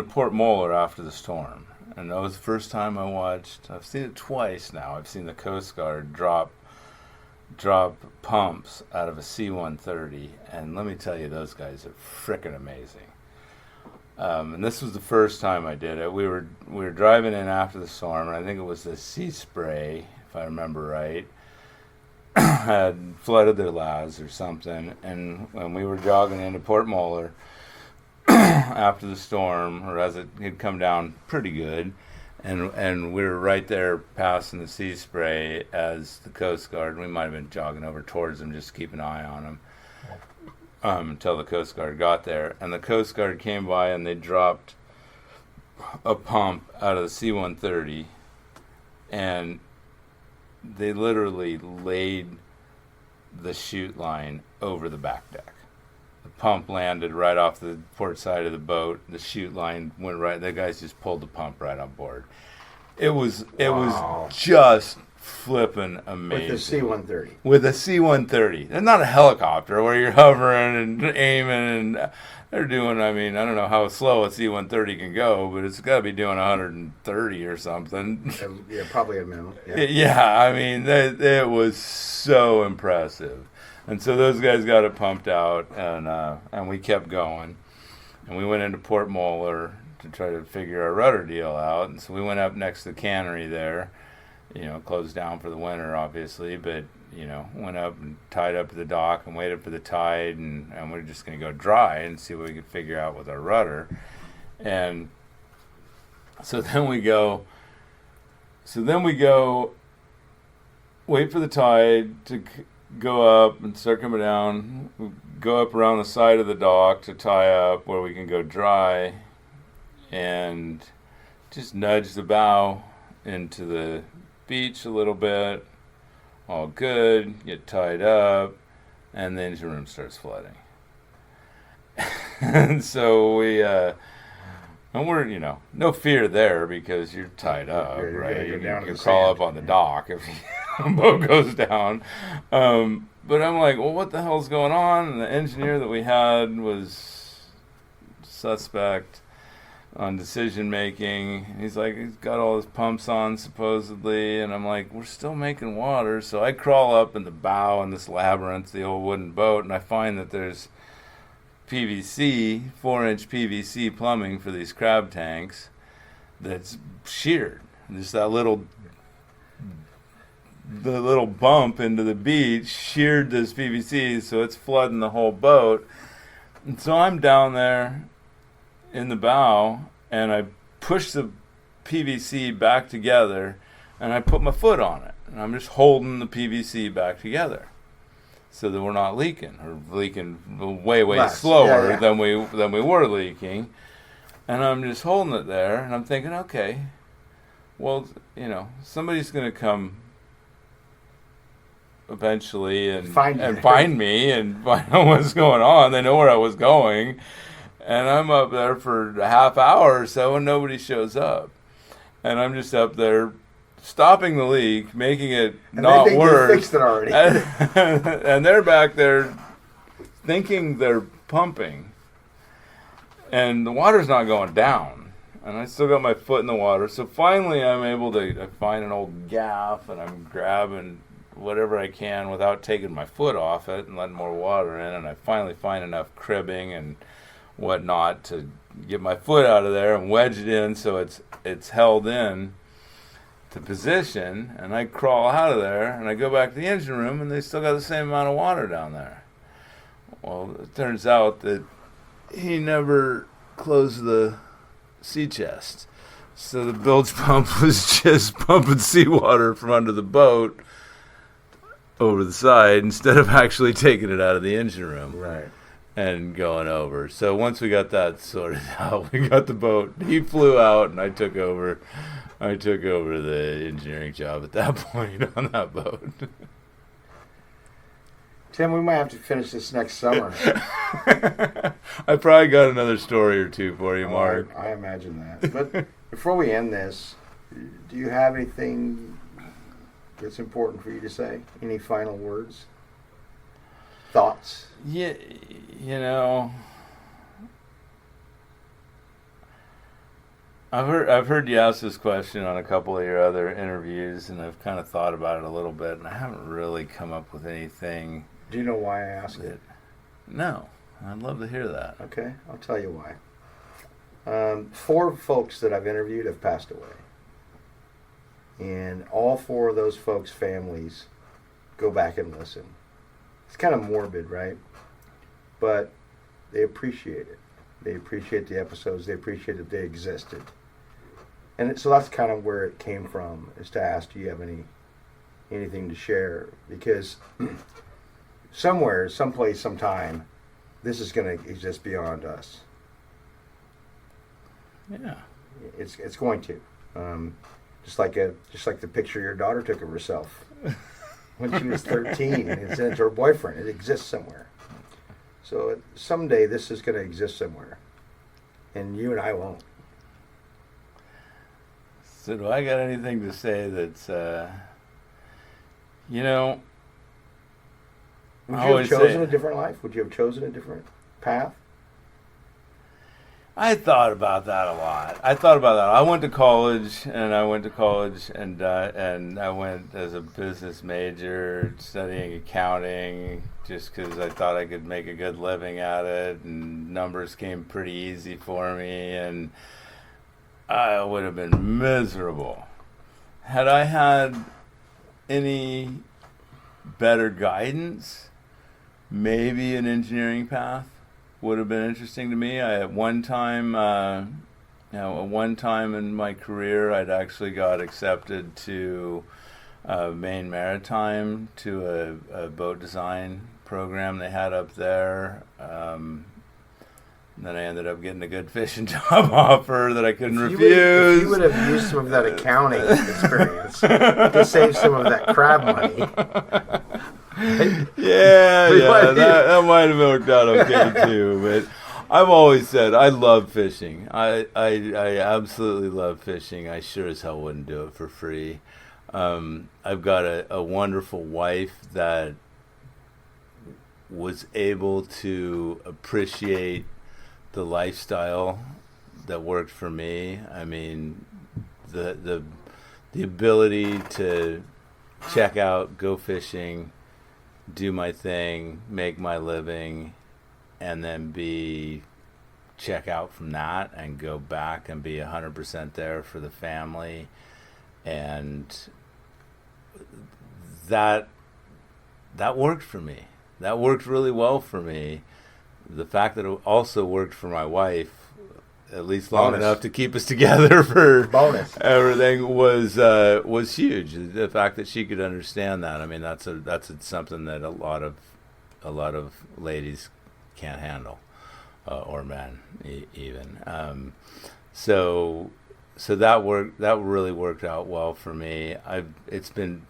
Port Moller after the storm, and that was the first time I've seen it twice now. I've seen the Coast Guard drop pumps out of a C-130, and let me tell you, those guys are frickin' amazing. And this was the first time I did it. We were driving in after the storm, and I think it was the Sea Spray, if I remember right, had flooded their laths or something, and when we were jogging into Port Moller after the storm, or as it had come down pretty good, and we were right there passing the Sea Spray as the Coast Guard. We might have been jogging over towards them just to keep an eye on them until the Coast Guard got there. And the Coast Guard came by and they dropped a pump out of the C-130, and they literally laid the chute line over the back deck. The pump landed right off the port side of the boat. The chute line went right. The guys just pulled the pump right on board. It was just flipping amazing. With the C-130. With a C-130. It's not a helicopter where you're hovering and aiming, and they're doing, I don't know how slow a C-130 can go, but it's got to be doing 130 or something. Yeah, probably a minimum. Yeah, it was so impressive. And so those guys got it pumped out, and we kept going. And we went into Port Moller to try to figure our rudder deal out. And so we went up next to the cannery there, closed down for the winter, obviously, but, went up and tied up at the dock and waited for the tide, and we're just going to go dry and see what we could figure out with our rudder. And so then we go wait for the tide to go up and start coming down. We go up around the side of the dock to tie up where we can go dry, and just nudge the bow into the beach a little bit. All good, get tied up, and the engine room starts flooding. And so we're, no fear there because you're tied up, right? You can crawl up on the dock if the boat goes down. But I'm like, well, what the hell's going on? And the engineer that we had was suspect on decision making. He's like, he's got all his pumps on supposedly, and I'm like, we're still making water. So I crawl up in the bow in this labyrinth, the old wooden boat, and I find that there's PVC, 4-inch PVC plumbing for these crab tanks that's sheared. Just that little bump into the beach sheared this PVC, so it's flooding the whole boat. And so I'm down there in the bow, and I push the PVC back together, and I put my foot on it, and I'm just holding the PVC back together so that we're not leaking, or leaking way less, slower than we were leaking. And I'm just holding it there, and I'm thinking, okay, well, somebody's going to come eventually and find me and find out what's going on. They know where I was going. And I'm up there for a half hour or so, and nobody shows up. And I'm just up there stopping the leak, making it not worse. They fixed it already. And they're back there thinking they're pumping. And the water's not going down. And I still got my foot in the water. So finally I'm able to find an old gaff, and I'm grabbing whatever I can without taking my foot off it and letting more water in. And I finally find enough cribbing and whatnot to get my foot out of there and wedge it in so it's held in to position, and I crawl out of there and I go back to the engine room, and they still got the same amount of water down there. Well, it turns out that he never closed the sea chest, so the bilge pump was just pumping seawater from under the boat over the side instead of actually taking it out of the engine room. Right. And going over. So once we got that sorted out, we got the boat. He flew out, and I took over the engineering job at that point on that boat. Tim, we might have to finish this next summer. I probably got another story or two for you, Mark. I imagine that. But before we end this, do you have anything that's important for you to say? Any final words? Thoughts? Yeah, I've heard you ask this question on a couple of your other interviews, and I've kind of thought about it a little bit, and I haven't really come up with anything. Do you know why I asked it? No, I'd love to hear that. Okay, I'll tell you why. 4 folks that I've interviewed have passed away, and all 4 of those folks' families go back and listen. It's kind of morbid, right? But they appreciate it. They appreciate the episodes. They appreciate that they existed. And so that's kind of where it came from, is to ask, do you have anything to share? Because somewhere, someplace, sometime, this is going to exist beyond us. Yeah. It's going to. Just like the picture your daughter took of herself when she was 13 and sent it to her boyfriend. It exists somewhere. So someday this is going to exist somewhere, and you and I won't. So do I got anything to say that's, Would you have chosen a different life? Would you have chosen a different path? I thought about that a lot. I went to college, and I went as a business major, studying accounting, just because I thought I could make a good living at it, and numbers came pretty easy for me, and I would have been miserable. Had I had any better guidance, maybe an engineering path would have been interesting to me. At one time in my career, I'd actually got accepted to Maine Maritime to a boat design program they had up there. And then I ended up getting a good fishing job offer that I couldn't refuse. If you would have used some of that accounting experience to save some of that crab money. That might have worked out okay too. But I've always said I love fishing. I absolutely love fishing. I sure as hell wouldn't do it for free. I've got a wonderful wife that was able to appreciate the lifestyle that worked for me. I mean, the ability to check out, go fishing, do my thing, make my living, and then check out from that and go back and be 100% there for the family. And that worked for me. That worked really well for me. The fact that it also worked for my wife, at least long enough to keep us together for everything, was huge. The fact that she could understand that, I mean, that's something that a lot of ladies can't handle, or men even. So that worked. That really worked out well for me.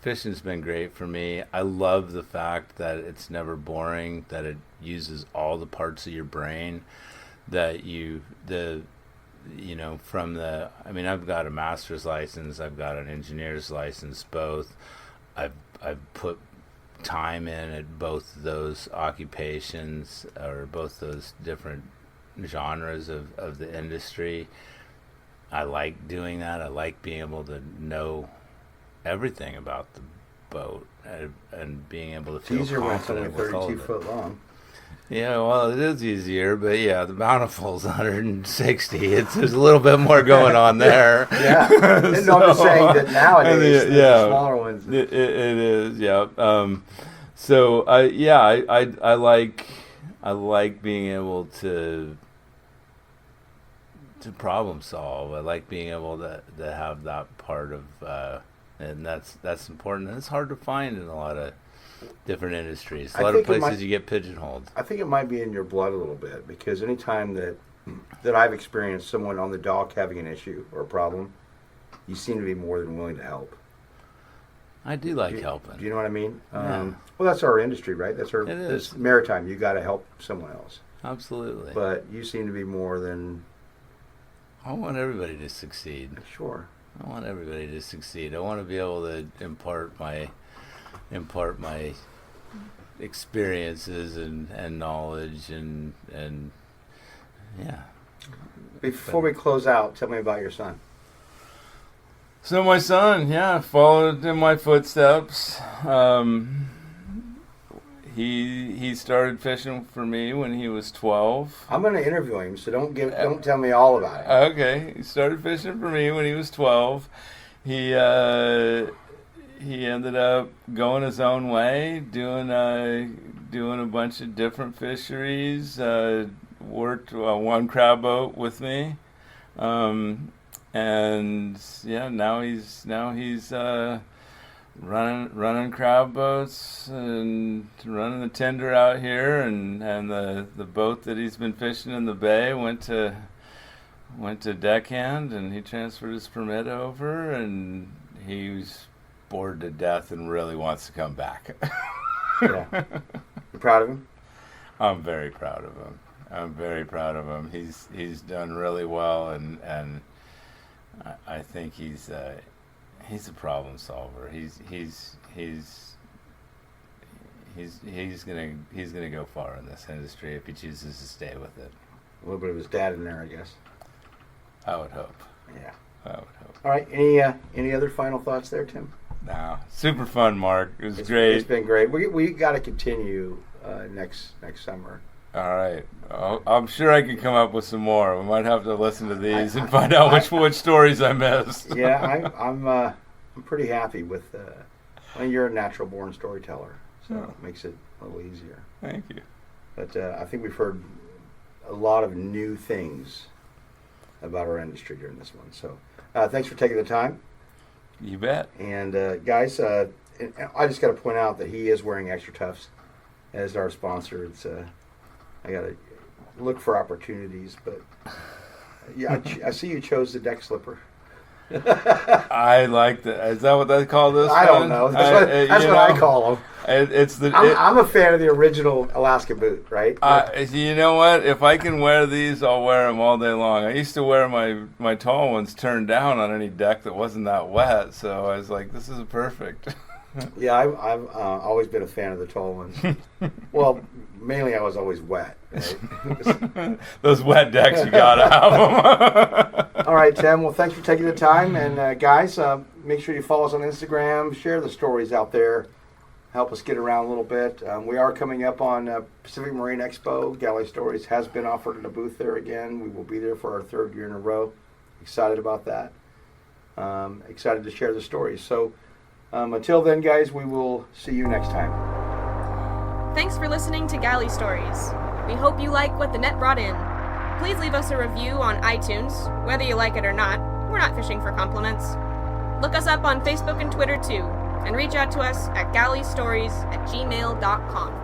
Fishing's been great for me. I love the fact that it's never boring. That it uses all the parts of your brain. That I've got a master's license. I've got an engineer's license. Both. I've put time in at both those occupations, or both those different genres of the industry. I like doing that. I like being able to know everything about the boat and being able to feel confident with all of it. It's easier when it's only 32 foot long. Yeah, well, it is easier, but yeah, the Bountiful's 160. There's a little bit more going on there. Yeah, I'm just saying that nowadays the smaller ones. It is, yeah. I like being able to problem solve. I like being able to have that part of, and that's important. And it's hard to find in a lot of different industries. A lot of places you get pigeonholed. I think it might be in your blood a little bit, because anytime that I've experienced someone on the dock having an issue or a problem, you seem to be more than willing to help. I do like helping. Do you know what I mean? Yeah. Well, that's our industry, right? It is. It's maritime. You got to help someone else. Absolutely. But you seem to be more than. I want everybody to succeed. Sure. I want everybody to succeed. I want to be able to impart my experiences and knowledge and yeah. Before we close out, tell me about your son. So my son, followed in my footsteps. He started fishing for me when he was 12. I'm going to interview him, so don't tell me all about it. Okay, he started fishing for me when he was 12. He ended up going his own way, doing a bunch of different fisheries. Worked one crab boat with me, and now he's running crab boats and running the tender out here, and the boat that he's been fishing in the bay went to deckhand, and he transferred his permit over, and he was bored to death and really wants to come back. Yeah. You proud of him? I'm very proud of him. He's done really well, and I think he's a problem solver. He's gonna go far in this industry if he chooses to stay with it. A little bit of his dad in there, I guess. I would hope. Yeah. I would hope. All right. Any other final thoughts there, Tim? No. Super fun, Mark. It was great. It's been great. We got to continue next summer. All right. I'm sure I can come up with some more. We might have to listen to these and find out which stories I missed. Yeah, I'm pretty happy with. You're a natural born storyteller, so it makes it a little easier. Thank you. But I think we've heard a lot of new things about our industry during this one. So thanks for taking the time. You bet. And guys, I just got to point out that he is wearing Extra Toughs as our sponsor. It's I got to look for opportunities, but yeah, I see you chose the deck slipper. I like that. Is that what they call this? I don't know. That's what I call them. I'm a fan of the original Alaska boot, right? You know what? If I can wear these, I'll wear them all day long. I used to wear my tall ones turned down on any deck that wasn't that wet, so I was like, this is perfect. Yeah, I've always been a fan of the tall ones. Well, mainly I was always wet. Right? Those wet decks, you gotta have them. All right, Tim. Well, thanks for taking the time, and guys, make sure you follow us on Instagram. Share the stories out there. Help us get around a little bit. We are coming up on Pacific Marine Expo. Galley Stories has been offered in a booth there again. We will be there for our 3rd year in a row. Excited about that. Excited to share the stories. So. Until then, guys, we will see you next time. Thanks for listening to Galley Stories. We hope you like what the net brought in. Please leave us a review on iTunes. Whether you like it or not, we're not fishing for compliments. Look us up on Facebook and Twitter too, and reach out to us at galleystories@gmail.com.